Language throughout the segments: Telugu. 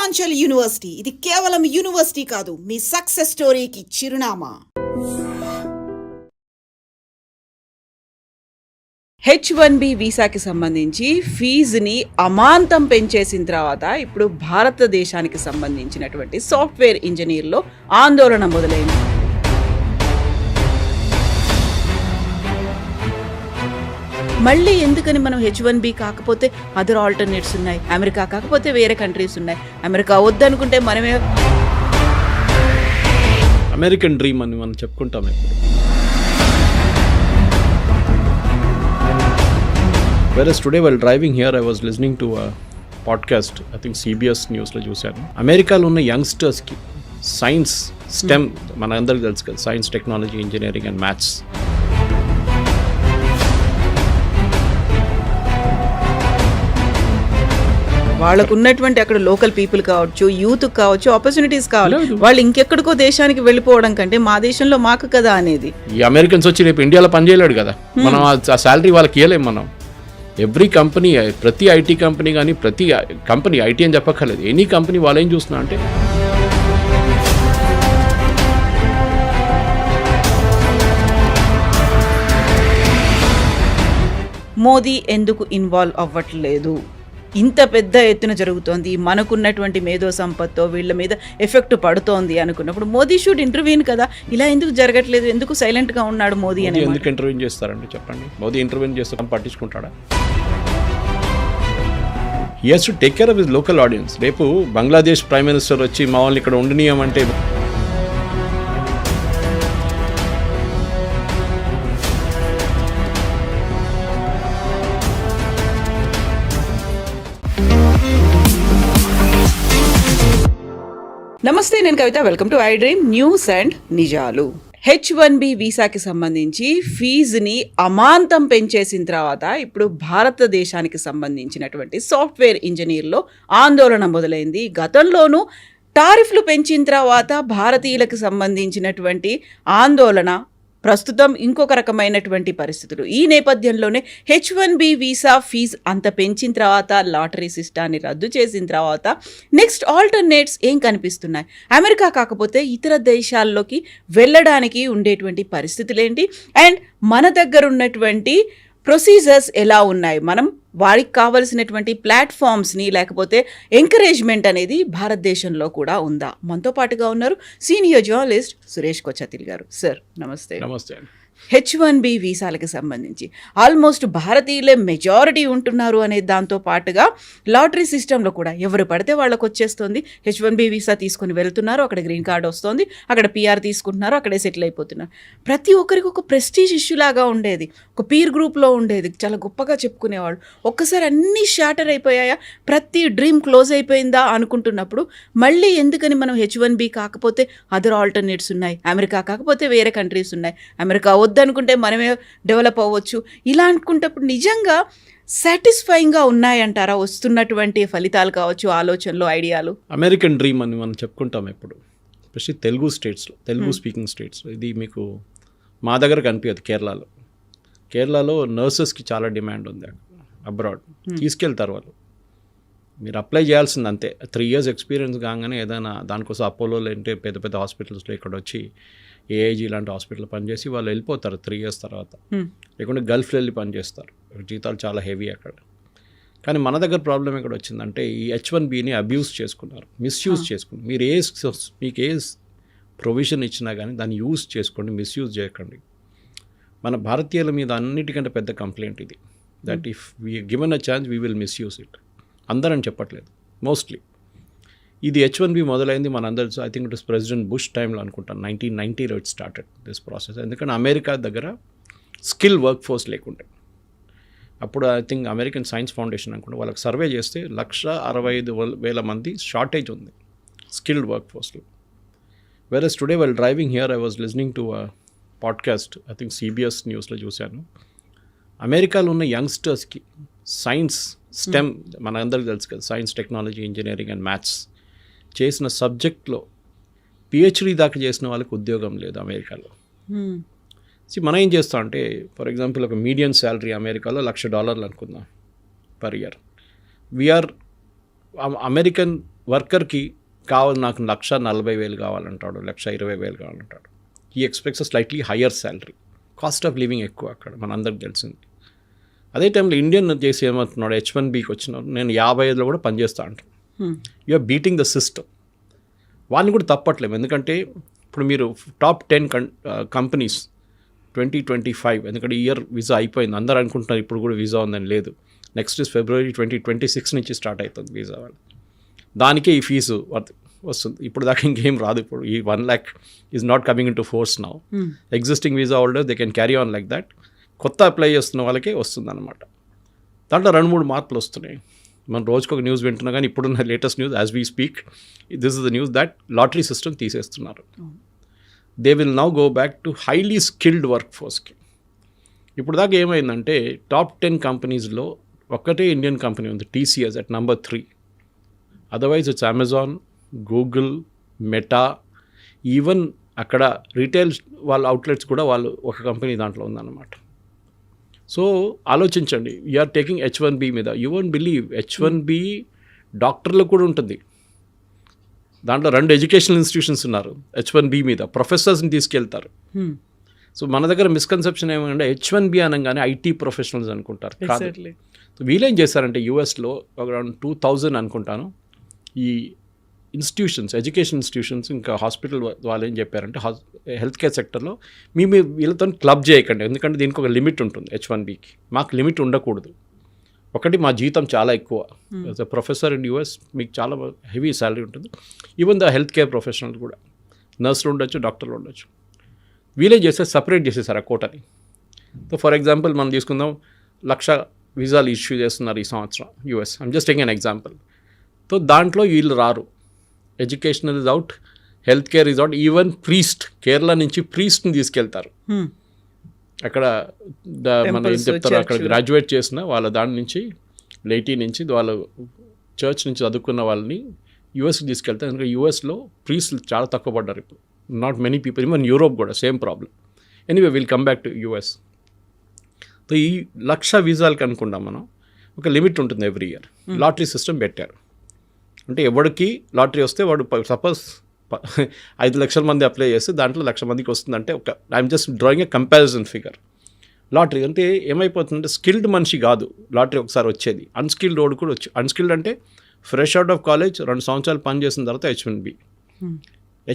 ఉత్తరాంచల్ యూనివర్సిటీ ఇది కేవలం యూనివర్సిటీ కాదు, మీ సక్సెస్ స్టోరీకి చిరునామా. H1B వీసాకి సంబంధించి ఫీజుని అమాంతం పెంచేసిన తర్వాత ఇప్పుడు భారతదేశానికి సంబంధించినటువంటి సాఫ్ట్వేర్ ఇంజనీర్లో ఆందోళన మొదలైంది. మళ్ళీ ఎందుకని మనం H1B కాకపోతే అదర్ ఆల్టర్నేట్స్ ఉన్నాయి, అమెరికా కాకపోతే వేరే కంట్రీస్ ఉన్నాయి, అమెరికా వద్దనుకుంటే మనమే అమెరికన్ డ్రీమ్ అని మనం చెప్పుకుంటాం. Whereas today while driving here I was listening to a podcast, I think CBS న్యూస్లో చూశాను. అమెరికాలో ఉన్న యంగ్స్టర్స్కి సైన్స్ స్టెమ్ మన అందరికీ తెలుసు కదా, science, technology, engineering and maths. వాళ్ళకు ఉన్నటువంటి అక్కడ లోకల్ పీపుల్ కావచ్చు, యూత్ కావచ్చు, ఆపర్చునిటీస్ కావాలి. వాళ్ళు ఇంకెక్కడికో దేశానికి వెళ్ళిపోవడం కంటే మా దేశంలో మాకు కదా అనేది. ఈ అమెరికన్స్ వచ్చి రేపు ఇండియాలో పనిచేయలేడు కదా, మనం ఆ శాలరీ వాళ్ళకి ఇవ్వలేము. మనం ఎవ్రీ కంపెనీ, ప్రతి ఐటీ కంపెనీ కానీ, ప్రతి కంపెనీ, ఐటీ అని చెప్పక్కర్లేదు, ఎనీ కంపెనీ వాళ్ళు ఏం చూస్తున్నా అంటే మోదీ ఎందుకు ఇన్వాల్వ్ అవ్వట్లేదు? ఇంత పెద్ద ఎత్తున జరుగుతోంది, మనకున్నటువంటి మేధో సంపత్తో వీళ్ళ మీద ఎఫెక్ట్ పడుతోంది అనుకున్నప్పుడు మోదీ షుడ్ ఇంటర్వ్యూన్ కదా. ఇలా ఎందుకు జరగట్లేదు? ఎందుకు సైలెంట్గా ఉన్నాడు మోదీ అని? ఎందుకు ఇంటర్వ్యూన్ చేస్తారండి చెప్పండి? మోదీ ఇంటర్వ్యూన్ చేస్తే పట్టించుకుంటాడా? He has to take care of his local audience. రేపు బంగ్లాదేశ్ ప్రైమ్ మినిస్టర్ వచ్చి మా వాళ్ళని ఇక్కడ ఉండనీయమంటే నమస్తే, నేను Kavitha. Welcome to I dream news and నిజాలు. H1B వీసాకి సంబంధించి ఫీజుని అమాంతం పెంచేసిన తర్వాత ఇప్పుడు భారతదేశానికి సంబంధించినటువంటి సాఫ్ట్వేర్ ఇంజనీర్లో ఆందోళన మొదలైంది. గతంలోనూ టారిఫ్లు పెంచిన తర్వాత భారతీయులకు సంబంధించినటువంటి ఆందోళన, ప్రస్తుతం ఇంకొక రకమైనటువంటి పరిస్థితులు. ఈ నేపథ్యంలోనే H1B వీసా ఫీజు అంత పెంచిన తర్వాత, లాటరీ సిస్టాన్ని రద్దు చేసిన తర్వాత నెక్స్ట్ ఆల్టర్నేట్స్ ఏం కనిపిస్తున్నాయి? అమెరికా కాకపోతే ఇతర దేశాల్లోకి వెళ్ళడానికి ఉండేటువంటి పరిస్థితులు ఏంటి? అండ్ మన దగ్గర ఉన్నటువంటి ప్రొసీజర్స్ ఎలా ఉన్నాయి? మనం వారికి కావలసినటువంటి ప్లాట్ఫామ్స్ని, లేకపోతే ఎంకరేజ్మెంట్ అనేది భారతదేశంలో కూడా ఉందా? మనతో పాటుగా ఉన్నారు సీనియర్ జర్నలిస్ట్ సురేష్ కొచ్చతిల్ గారు. సార్ నమస్తే. నమస్తే. H1B వీసాలకు సంబంధించి ఆల్మోస్ట్ భారతీయులే మెజారిటీ ఉంటున్నారు అనే దాంతో పాటుగా లాటరీ సిస్టంలో కూడా ఎవరు పడితే వాళ్ళకు వచ్చేస్తుంది. H1B వీసా తీసుకుని వెళ్తున్నారు, అక్కడ గ్రీన్ కార్డ్ వస్తుంది, అక్కడ PR తీసుకుంటున్నారు, అక్కడే సెటిల్ అయిపోతున్నారు. ప్రతి ఒక్కరికి ఒక ప్రెస్టీజ్ ఇష్యూ లాగా ఉండేది, ఒక పీర్ గ్రూప్లో ఉండేది, చాలా గొప్పగా చెప్పుకునేవాళ్ళు. ఒక్కసారి అన్నీ షాటర్ అయిపోయాయా, ప్రతి డ్రీమ్ క్లోజ్ అయిపోయిందా అనుకుంటున్నప్పుడు మళ్ళీ ఎందుకని మనం H1B కాకపోతే అదర్ ఆల్టర్నేట్స్ ఉన్నాయి, అమెరికా కాకపోతే వేరే కంట్రీస్ ఉన్నాయి, అమెరికా వద్దనుకుంటే మనమే డెవలప్ అవ్వచ్చు, ఇలా అనుకుంటప్పుడు నిజంగా సాటిస్ఫైయింగ్గా ఉన్నాయంటారా వస్తున్నటువంటి ఫలితాలు కావచ్చు, ఆలోచనలు, ఐడియాలు? అమెరికన్ డ్రీమ్ అని మనం చెప్పుకుంటాం ఎప్పుడు, స్పెషల్లీ తెలుగు స్టేట్స్లో, తెలుగు స్పీకింగ్ స్టేట్స్లో. ఇది మీకు మా దగ్గర కనిపించదు. కేరళలో నర్సెస్కి చాలా డిమాండ్ ఉంది. అబ్రాడ్ తీసుకెళ్తారు వాళ్ళు, మీరు అప్లై చేయాల్సింది అంతే. 3 years ఎక్స్పీరియన్స్ కాగానే ఏదైనా దానికోసం అపోలోలో అంటే పెద్ద పెద్ద హాస్పిటల్స్లో ఇక్కడ వచ్చి AIG లాంటి హాస్పిటల్ పనిచేసి వాళ్ళు వెళ్ళిపోతారు 3 years తర్వాత. లేకుంటే గల్ఫ్లో వెళ్ళి పనిచేస్తారు, జీతాలు చాలా హెవీ అక్కడ. కానీ మన దగ్గర ప్రాబ్లం ఎక్కడ వచ్చిందంటే ఈ H1Bని అబ్యూస్ చేసుకున్నారు, మిస్యూజ్ చేసుకున్నారు. మీకు ఏ ప్రొవిజన్ ఇచ్చినా కానీ దాన్ని యూజ్ చేసుకోండి, మిస్యూజ్ చేయకండి. మన భారతీయుల మీద అన్నిటికంటే పెద్ద కంప్లైంట్ ఇది, that if we given a chance we will misuse it. అందరని చెప్పట్లేదు, మోస్ట్లీ. ఇది H1B మొదలైంది మనందరూ, I think it was president Bush టైంలో అనుకుంటాను, 1990లో ఇట్ స్టార్టెడ్ దిస్ ప్రాసెస్. ఎందుకంటే అమెరికా దగ్గర స్కిల్ వర్క్ ఫోర్స్ లేకుండే. అప్పుడు ఐ థింక్ అమెరికన్ సైన్స్ ఫౌండేషన్ అనుకుంటే వాళ్ళకి సర్వే చేస్తే 165,000 మంది షార్టేజ్ ఉంది స్కిల్డ్ వర్క్ ఫోర్స్లో. Versus today while driving here I was listening to a podcast, I think CBS న్యూస్లో చూశాను. అమెరికాలో ఉన్న యంగ్స్టర్స్కి సైన్స్ స్టెమ్ మన అందరికీ తెలుసు కదా, science, technology, engineering and maths చేసిన సబ్జెక్ట్లో PhD దాకా చేసిన వాళ్ళకి ఉద్యోగం లేదు అమెరికాలో. మనం ఏం చేస్తాం అంటే, ఫర్ ఎగ్జాంపుల్ ఒక మీడియం శాలరీ అమెరికాలో $1,00,000 అనుకుందాం పర్ ఇయర్. వీఆర్ అమెరికన్ వర్కర్కి కావాలి నాకు 1,40,000 కావాలంటాడు, 1,20,000 కావాలంటాడు. ఈ expects slightly higher salary. Cost of living ఎక్కువ అక్కడ, మనందరికి తెలిసింది. అదే టైంలో ఇండియన్ చేసి ఏమంటున్నాడు, H1Bకి వచ్చినాడు, నేను 55లో కూడా పనిచేస్తా అంటాను. You're beating the system. వాళ్ళని కూడా తప్పట్లేము, ఎందుకంటే ఇప్పుడు మీరు టాప్ 10 కంపెనీస్ 2025, ఎందుకంటే ఇయర్ వీసా అయిపోయింది, అందరూ అనుకుంటున్నారు ఇప్పుడు కూడా వీసా ఉందని. లేదు, నెక్స్ట్ February 2026 నుంచి స్టార్ట్ అవుతుంది వీసా వాళ్ళు. దానికే ఈ ఫీజు వస్తుంది. ఇప్పుడు దాకా ఇంకేం రాదు. ఇప్పుడు ఈ 1 lakh is not coming in to force now. Existing visa holders they can carry on like that. కొత్త అప్లై చేస్తున్న వాళ్ళకే వస్తుంది అనమాట. దాంట్లో 2-3 మార్పులు వస్తున్నాయి. మనం రోజుకొక న్యూస్ వింటున్నా, కానీ ఇప్పుడున్న latest news as we speak, this is the news that lottery system తీసేస్తున్నారు. They will now go back to highly skilled work ఫోర్స్కి. ఇప్పుడు దాకా ఏమైందంటే టాప్ 10 కంపెనీస్లో ఒక్కటే ఇండియన్ కంపెనీ ఉంది, TCS at number 3. Otherwise it's Amazon, Google, Meta, even అక్కడ రీటైల్ వాళ్ళ అవుట్లెట్స్ కూడా వాళ్ళు ఒక కంపెనీ దాంట్లో ఉందన్నమాట. సో ఆలోచించండి, యూఆర్ టేకింగ్ H1B మీద. యూ వోంట్ బిలీవ్, H1B డాక్టర్లకు కూడా ఉంటుంది. దాంట్లో 2 ఎడ్యుకేషనల్ ఇన్స్టిట్యూషన్స్ ఉన్నారు H1B మీద, ప్రొఫెసర్స్ని తీసుకెళ్తారు. సో మన దగ్గర మిస్కన్సెప్షన్ ఏమంటే H1B అనగానే ఐటీ ప్రొఫెషనల్స్ అనుకుంటారు. కాదు. సో వీళ్ళేం చేశారంటే యూఎస్లో అరౌండ్ 2000 అనుకుంటాను ఈ ఇన్స్టిట్యూషన్స్, ఎడ్యుకేషన్ ఇన్స్టిట్యూషన్స్, ఇంకా హాస్పిటల్ వాళ్ళు ఏం చెప్పారంటే హెల్త్ కేర్ సెక్టర్లో మీరు వీళ్ళతో క్లబ్ చేయకండి, ఎందుకంటే దీనికి ఒక లిమిట్ ఉంటుంది. H1Bకి మాకు లిమిట్ ఉండకూడదు. ఒకటి, మా జీతం చాలా ఎక్కువ. As a professor in US మీకు చాలా హెవీ శాలరీ ఉంటుంది. Even the health care professional కూడా, నర్సులు ఉండొచ్చు, డాక్టర్లు ఉండొచ్చు. వీలే చేస్తే సపరేట్ చేసేసారు ఆ కోటని. సో ఫర్ ఎగ్జాంపుల్ మనం తీసుకుందాం, 1,00,000 వీసాలు ఇష్యూ చేస్తున్నారు ఈ సంవత్సరం US. I'm just taking an example. So దాంట్లో వీళ్ళు రారు. Educational is out, health care is out, even priest, Kerala నుంచి ప్రీస్ట్ని తీసుకెళ్తారు. అక్కడ మనం ఏం చెప్తారు, అక్కడ గ్రాడ్యుయేట్ చేసిన వాళ్ళ దాని నుంచి లైటీ నుంచి వాళ్ళు చర్చ్ నుంచి చదువుకున్న వాళ్ళని యూఎస్కి తీసుకెళ్తారు. ఎందుకంటే యూఎస్లో ప్రీస్ట్లు చాలా తక్కువ పడ్డారు ఇప్పుడు. Not many people, even Europe కూడా same problem. Anyway will come back to US. So ఈ 1,00,000 వీసాలకు అనుకుంటాం మనం, ఒక లిమిట్ ఉంటుంది ఎవ్రీ ఇయర్. లాటరీ సిస్టమ్ పెట్టారు. అంటే ఎవరికి లాటరీ వస్తే వాడు సపోజ్ 5 లక్షల మంది అప్లై చేస్తే దాంట్లో 1,00,000 మందికి వస్తుందంటే ఒక I'm just drawing A comparison figure. Lottery అంటే ఏమైపోతుందంటే స్కిల్డ్ మనిషి కాదు లాటరీ ఒకసారి వచ్చేది, అన్స్కిల్డ్ రోడ్ కూడా వచ్చి. అన్స్కిల్డ్ అంటే ఫ్రెష్ అవుట్ ఆఫ్ కాలేజ్ 2 సంవత్సరాలు పని చేసిన తర్వాత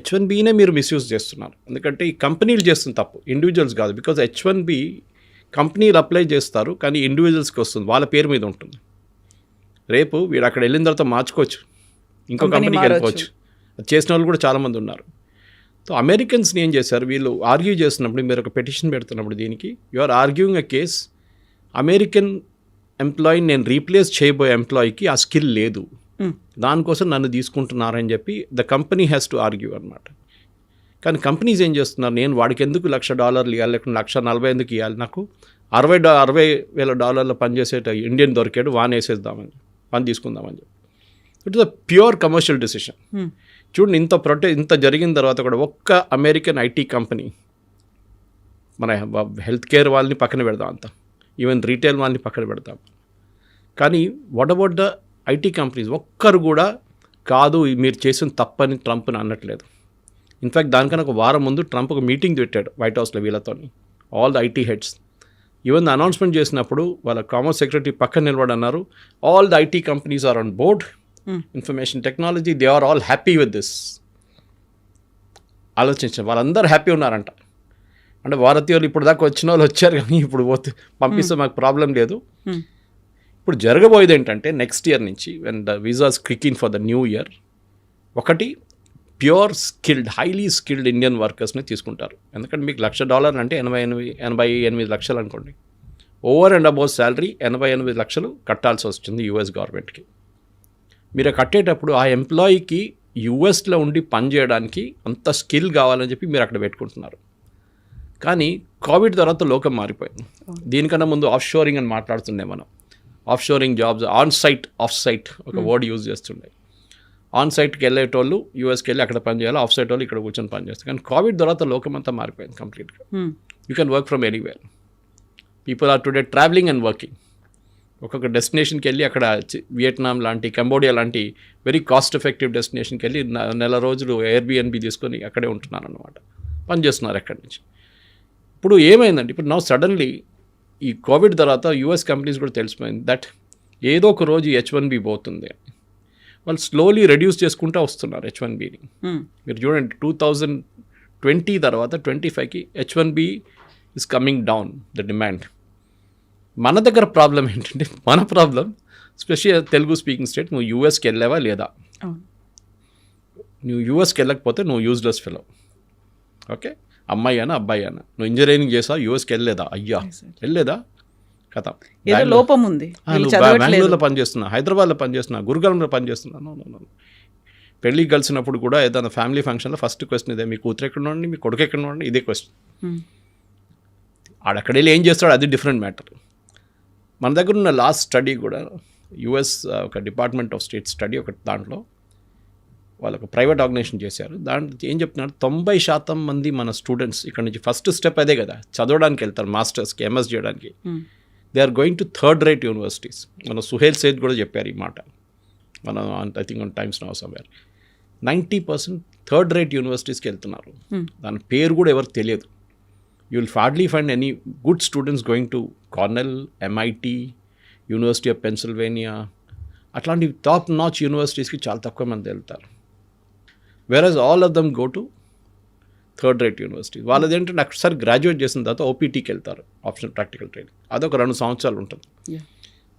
H1Bనే మీరు మిస్యూజ్ చేస్తున్నారు. ఎందుకంటే ఈ కంపెనీలు చేస్తుంది తప్పు, ఇండివిజువల్స్ కాదు. బికాజ్ H1B కంపెనీలు అప్లై చేస్తారు, కానీ ఇండివిజువల్స్కి వస్తుంది, వాళ్ళ పేరు మీద ఉంటుంది. రేపు వీడు అక్కడ వెళ్ళిన తర్వాత మార్చుకోవచ్చు, ఇంకో కంపెనీకి వెళ్ళిపోవచ్చు. చేసిన వాళ్ళు కూడా చాలామంది ఉన్నారు. సో అమెరికన్స్ని ఏం చేశారు, వీళ్ళు ఆర్గ్యూ చేస్తున్నప్పుడు, మీరు ఒక పెటిషన్ పెడుతున్నప్పుడు దీనికి you are arguing a case, American ఎంప్లాయీని నేను రీప్లేస్ చేయబోయే ఎంప్లాయీకి ఆ స్కిల్ లేదు, దానికోసం నన్ను తీసుకుంటున్నారని చెప్పి the company has to argue అనమాట. కానీ కంపెనీస్ ఏం చేస్తున్నారు, నేను వాడికి ఎందుకు $1,00,000 ఇవ్వాలి, లేకుంటే 1,40,000 ఎందుకు ఇవ్వాలి, నాకు $60,000 పనిచేసేట ఇండియన్ దొరికాడు, వానేసేద్దామని, పని తీసుకుందామని చెప్పి. It is a pure commercial decision. చూడండి, ఇంత జరిగిన తర్వాత కూడా ఒక్క అమెరికన్ ఐటీ కంపెనీ, మన హెల్త్ కేర్ వాళ్ళని పక్కన పెడదాం, అంతా ఈవెన్ రీటైల్ వాళ్ళని పక్కన పెడతాం, కానీ what about the IT companies ఒక్కరు కూడా కాదు మీరు చేసిన తప్పని ట్రంప్ని అనట్లేదు. ఇన్ఫ్యాక్ట్ దానికన్నా ఒక వారం ముందు ట్రంప్ ఒక మీటింగ్ పెట్టాడు వైట్ హౌస్లో వీళ్ళతో, all the IT heads. Even announcement చేసినప్పుడు వాళ్ళ కామర్స్ సెక్రటరీ పక్కన నిలబడి అన్నారు, all the IT companies are on board, information technology, they are all happy with this. ఆలోచించారు, వాళ్ళందరూ హ్యాపీ ఉన్నారంట. అంటే భారతీయులు ఇప్పుడు దాకా వచ్చిన వాళ్ళు వచ్చారు, కానీ ఇప్పుడు పోతే పంపిస్తే మాకు ప్రాబ్లం లేదు. ఇప్పుడు జరగబోయేది ఏంటంటే నెక్స్ట్ ఇయర్ నుంచి when the visas click in for the new year, ఒకటి pure skilled, highly skilled Indian వర్కర్స్ని తీసుకుంటారు. ఎందుకంటే మీకు $1,00,000 అంటే 88 లక్షలు అనుకోండి, ఓవర్ అండ్ అబౌవ్ శాలరీ 88 లక్షలు కట్టాల్సి వస్తుంది యూఎస్ గవర్నమెంట్కి. మీరు కట్టేటప్పుడు ఆ ఎంప్లాయీకి యూఎస్లో ఉండి పని చేయడానికి అంత స్కిల్ కావాలని చెప్పి మీరు అక్కడ పెట్టుకుంటున్నారు. కానీ కోవిడ్ తర్వాత లోకం మారిపోయింది. దీనికన్నా ముందు ఆఫ్ షోరింగ్ అని మాట్లాడుతుండే మనం. Offshoring jobs, on site, off site ఒక వర్డ్ యూజ్ చేస్తుండే. ఆన్ సైట్కి వెళ్ళేటోళ్ళు యూఎస్కి వెళ్ళి అక్కడ పని చేయాలి, ఆఫ్ సైట్ వాళ్ళు ఇక్కడ కూర్చొని పని చేస్తారు. కానీ కోవిడ్ తర్వాత లోకం అంతా మారిపోయింది కంప్లీట్గా. You can work from anywhere. People are today travelling and working. ఒక్కొక్క డెస్టినేషన్కి వెళ్ళి అక్కడ వియట్నాం లాంటి కంబోడియా లాంటి వెరీ కాస్ట్ ఎఫెక్టివ్ డెస్టినేషన్కి వెళ్ళి నెల రోజులు ఎయిర్బిఎన్బి తీసుకొని అక్కడే ఉంటున్నారు అనమాట, పనిచేస్తున్నారు అక్కడి నుంచి. ఇప్పుడు ఏమైందంటే ఇప్పుడు నా సడన్లీ ఈ కోవిడ్ తర్వాత యూఎస్ కంపెనీస్ కూడా తెలిసిపోయింది దట్ ఏదో ఒక రోజు H1B పోతుంది. వాళ్ళు స్లోలీ రెడ్యూస్ చేసుకుంటూ వస్తున్నారు H1Bని. మీరు చూడండి 2020 తర్వాత 25కి H1B is coming down the demand. మన దగ్గర ప్రాబ్లం ఏంటంటే మన problem special Telugu speaking state, నువ్వు యూఎస్కి వెళ్ళావా లేదా? నువ్వు యూఎస్కి వెళ్ళకపోతే నువ్వు యూజ్లెస్ ఫెలో. ఓకే, అమ్మాయి అయినా అబ్బాయి అయినా నువ్వు ఇంజనీరింగ్ చేసావు యూఎస్కి వెళ్ళలేదా? అయ్యా వెళ్ళలేదా కథ, ఏదో లోపం ఉంది, బెంగళూరులో పనిచేస్తున్నా, హైదరాబాద్లో పనిచేస్తున్నా, గురుగాలంలో పనిచేస్తున్నా. నో పెళ్ళికి కలిసినప్పుడు కూడా ఏదైనా ఫ్యామిలీ ఫంక్షన్లో ఫస్ట్ క్వశ్చన్ ఇదే, మీ కూతురు ఎక్కడ ఉండండి, మీ కొడుకు ఎక్కడ ఉండండి, ఇదే క్వశ్చన్. ఆడక్కడ వెళ్ళి ఏం చేస్తాడు అది డిఫరెంట్ మ్యాటర్. మన దగ్గర ఉన్న లాస్ట్ స్టడీ కూడా యుఎస్ ఒక డిపార్ట్మెంట్ ఆఫ్ స్టేట్ స్టడీ ఒకటి, దాంట్లో వాళ్ళు ఒక ప్రైవేట్ ఆర్గనైజేషన్ చేశారు. దాంట్లో ఏం చెప్తున్నారు, 90% మంది మన స్టూడెంట్స్ ఇక్కడ నుంచి ఫస్ట్ స్టెప్ అదే కదా, చదవడానికి వెళ్తారు, మాస్టర్స్కి ఎంఎస్ చేయడానికి. They are going to third rate universities. మన సుహేల్ సేథ్ కూడా చెప్పారు ఈ మాట, మన I think on Times Now somewhere. 90% third rate యూనివర్సిటీస్కి వెళ్తున్నారు. దాని పేరు కూడా ఎవరికి తెలియదు. You will hardly find any good students going to Cornell, MIT, University of Pennsylvania, అట్లాంటి టాప్ నాచ్ యూనివర్సిటీస్కి చాలా తక్కువ మంది వెళ్తారు. Versus all of them go to third rate university. వాళ్ళది ఏంటంటే ఒకసారి గ్రాడ్యుయేట్ చేసిన తర్వాత ఓపీటీకి వెళ్తారు, ఆప్షనల్ ప్రాక్టికల్ ట్రైనింగ్. అదొక 2 సంవత్సరాలు ఉంటుంది.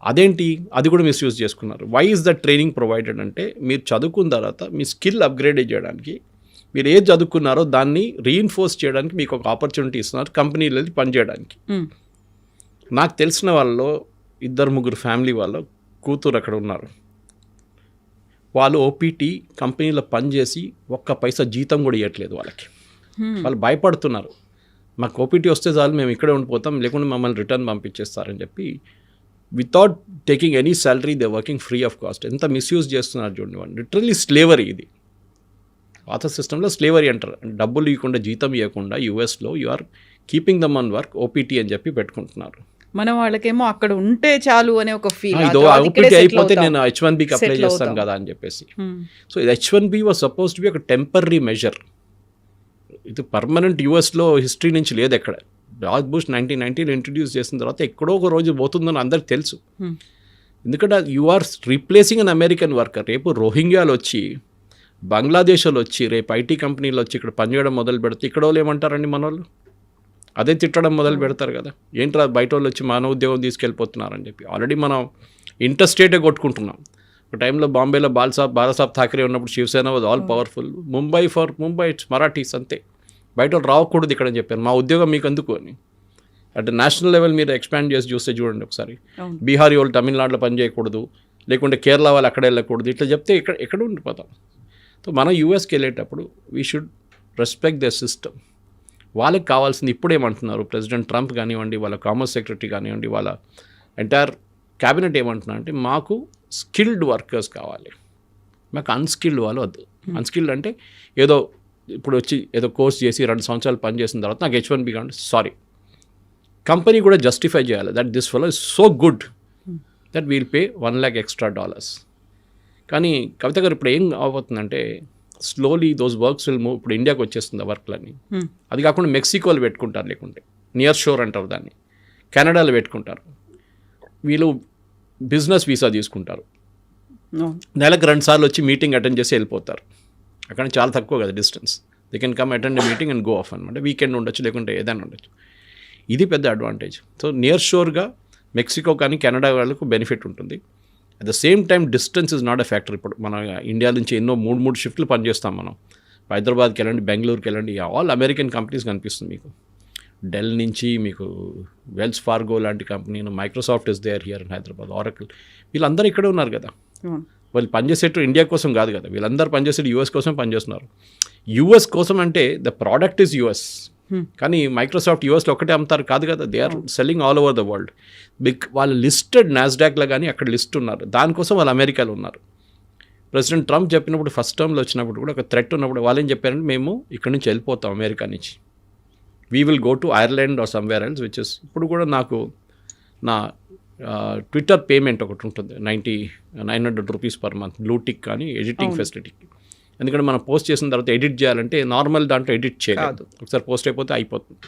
అదేంటి, అది కూడా మిస్యూజ్ చేసుకున్నారు. Why is that training provided అంటే, మీరు చదువుకున్న తర్వాత మీ స్కిల్ అప్గ్రేడ్ చేయడానికి, మీరు ఏది చదువుకున్నారో దాన్ని రీఇన్ఫోర్స్ చేయడానికి మీకు ఒక ఆపర్చునిటీ ఇస్తున్నారు కంపెనీలో వెళ్ళి పనిచేయడానికి. నాకు తెలిసిన వాళ్ళలో 2-3 ఫ్యామిలీ వాళ్ళు కూతురు అక్కడ ఉన్నారు. వాళ్ళు ఓపీటీ కంపెనీలో పనిచేసి ఒక్క పైసా జీతం కూడా ఇవ్వట్లేదు వాళ్ళకి. వాళ్ళు భయపడుతున్నారు, మాకు ఓపీటీ వస్తే చాలు మేము ఇక్కడే ఉండిపోతాం, లేకుంటే మమ్మల్ని రిటర్న్ పంపించేస్తారని చెప్పి without taking any salary they working free of cost. ఎంత మిస్యూజ్ చేస్తున్నారు చూడండి వాళ్ళు. లిటరల్లీ స్లేవరీ ఇది. పాత సిస్టంలో స్లేవరీ అంటారు, డబ్బులు ఇవ్వకుండా జీతం ఇవ్వకుండా యూఎస్లో you are keeping them on work, OPT అని చెప్పి పెట్టుకుంటున్నారు. మన వాళ్ళకేమో అక్కడ ఉంటే చాలు అనే ఒక ఫీల్, ఓపీటీ అయిపోతే నేను H1Bకి అప్లై చేస్తాను కదా అని చెప్పేసి. సో ఇది H1B was suppose to be ఒక టెంపరీ మెజర్. ఇది పర్మనెంట్ యూఎస్లో హిస్టరీ నుంచి లేదు ఎక్కడ. జార్జ్ బుష్ 1990 ఇంట్రడ్యూస్ చేసిన తర్వాత ఎక్కడో ఒక రోజు పోతుందని అందరికి తెలుసు. ఎందుకంటే you are replacing an American worker. రేపు రోహింగ్యాలు వచ్చి, బంగ్లాదేశ్లో వచ్చి, రేపు ఐటీ కంపెనీలు వచ్చి ఇక్కడ పనిచేయడం మొదలు పెడితే ఇక్కడ వాళ్ళు ఏమంటారండి, మన వాళ్ళు అదే తిట్టడం మొదలు పెడతారు కదా, ఏంట్రా బయట వాళ్ళు వచ్చి మన ఉద్యోగం తీసుకెళ్ళిపోతున్నారని చెప్పి. ఆల్రెడీ మనం ఇంటర్స్టేటే కొట్టుకుంటున్నాం. ఒక టైంలో బాంబేలో బాలాసాబ్ ఠాకరే ఉన్నప్పుడు Shiv Sena was all powerful. Mumbai it's Marathis అంతే, బయట వాళ్ళు రావకూడదు ఇక్కడ అని చెప్పారు. మా ఉద్యోగం మీకు ఎందుకు అని. అంటే నేషనల్ లెవెల్ మీరు ఎక్స్పాండ్ చేసి చూస్తే చూడండి ఒకసారి, బీహారీ వాళ్ళు తమిళనాడులో పని చేయకూడదు, లేకుంటే కేరళ వాళ్ళు అక్కడ వెళ్ళకూడదు, ఇట్లా చెప్తే ఎక్కడ ఉండిపోతాం. సో మనం యూఎస్కి వెళ్ళేటప్పుడు we should respect the system. వాళ్ళకి కావాల్సింది ఇప్పుడేమంటున్నారు ప్రెసిడెంట్ ట్రంప్ కానివ్వండి, వాళ్ళ కామర్స్ సెక్రటరీ కానివ్వండి, వాళ్ళ ఎంటైర్ క్యాబినెట్ ఏమంటున్నారు అంటే, మాకు స్కిల్డ్ వర్కర్స్ కావాలి, మాకు అన్స్కిల్డ్ వాళ్ళు వద్దు. అన్స్కిల్డ్ అంటే ఏదో ఇప్పుడు వచ్చి ఏదో కోర్స్ చేసి 2 సంవత్సరాలు పనిచేసిన తర్వాత నాకు H1B కావాలి. సారీ, కంపెనీ కూడా జస్టిఫై చేయాలి that this fellow is so good that will pay $1 lakh extra. కానీ కవిత గారు ఇప్పుడు ఏం అవబోతుందంటే, slowly those works will move. ఇప్పుడు ఇండియాకి వచ్చేస్తుంది ఆ వర్క్లన్నీ. అది కాకుండా మెక్సికోలో పెట్టుకుంటారు, లేకుంటే నియర్ షోర్ అంటారు దాన్ని, కెనడాలో పెట్టుకుంటారు. వీళ్ళు బిజినెస్ వీసా తీసుకుంటారు, నెలకు 2 సార్లు వచ్చి మీటింగ్ అటెండ్ చేసి వెళ్ళిపోతారు. అక్కడ చాలా తక్కువ కదా distance, they can come attend meeting and go of అనమాట. వీకెండ్ ఉండొచ్చు, లేకుంటే ఏదైనా ఉండొచ్చు. ఇది పెద్ద అడ్వాంటేజ్. సో నియర్ షోర్గా మెక్సికో కానీ కెనడా వాళ్ళకు బెనిఫిట్ ఉంటుంది. At the same time distance is not a factor. ఇప్పుడు మన ఇండియా నుంచి ఎన్నో 3 షిఫ్ట్లు పనిచేస్తాం మనం. హైదరాబాద్కి వెళ్ళండి, బెంగళూరుకి వెళ్ళండి, ఆల్ అమెరికన్ కంపెనీస్ కనిపిస్తుంది మీకు. డెల్ నుంచి మీకు వెల్స్ ఫార్గో లాంటి company, Microsoft is there here in Hyderabad, Oracle, వీళ్ళందరూ ఇక్కడే ఉన్నారు కదా. వాళ్ళు పనిచేసేట్టు ఇండియా కోసం కాదు కదా, వీళ్ళందరూ పనిచేసేది యూఎస్ కోసం పనిచేస్తున్నారు. యూఎస్ కోసం అంటే ద ప్రోడక్ట్ ఈజ్ యూఎస్, కానీ మైక్రోసాఫ్ట్ యూఎస్లో ఒకటే అమ్ముతారు కాదు కదా, they are selling all over the world. వాళ్ళు లిస్టెడ్ నాస్డాక్లో కానీ అక్కడ లిస్ట్ ఉన్నారు, దానికోసం వాళ్ళు అమెరికాలో ఉన్నారు. ప్రెసిడెంట్ ట్రంప్ చెప్పినప్పుడు ఫస్ట్ టర్మ్లో వచ్చినప్పుడు కూడా ఒక థ్రెట్ ఉన్నప్పుడు వాళ్ళు ఏం చెప్పారంటే, మేము ఇక్కడ నుంచి వెళ్ళిపోతాం అమెరికా నుంచి, we will go to Ireland or somewhere else, which is ఇప్పుడు కూడా నాకు నా ట్విట్టర్ పేమెంట్ ఒకటి ఉంటుంది 900 రూపీస్ పర్ మంత్, బ్లూటిక్ కానీ ఎడిటింగ్ ఫెసిలిటీకి. ఎందుకంటే మనం పోస్ట్ చేసిన తర్వాత ఎడిట్ చేయాలంటే నార్మల్ దాంట్లో ఎడిట్ చేయలేదు, ఒకసారి పోస్ట్ అయిపోతే అయిపోతుంది.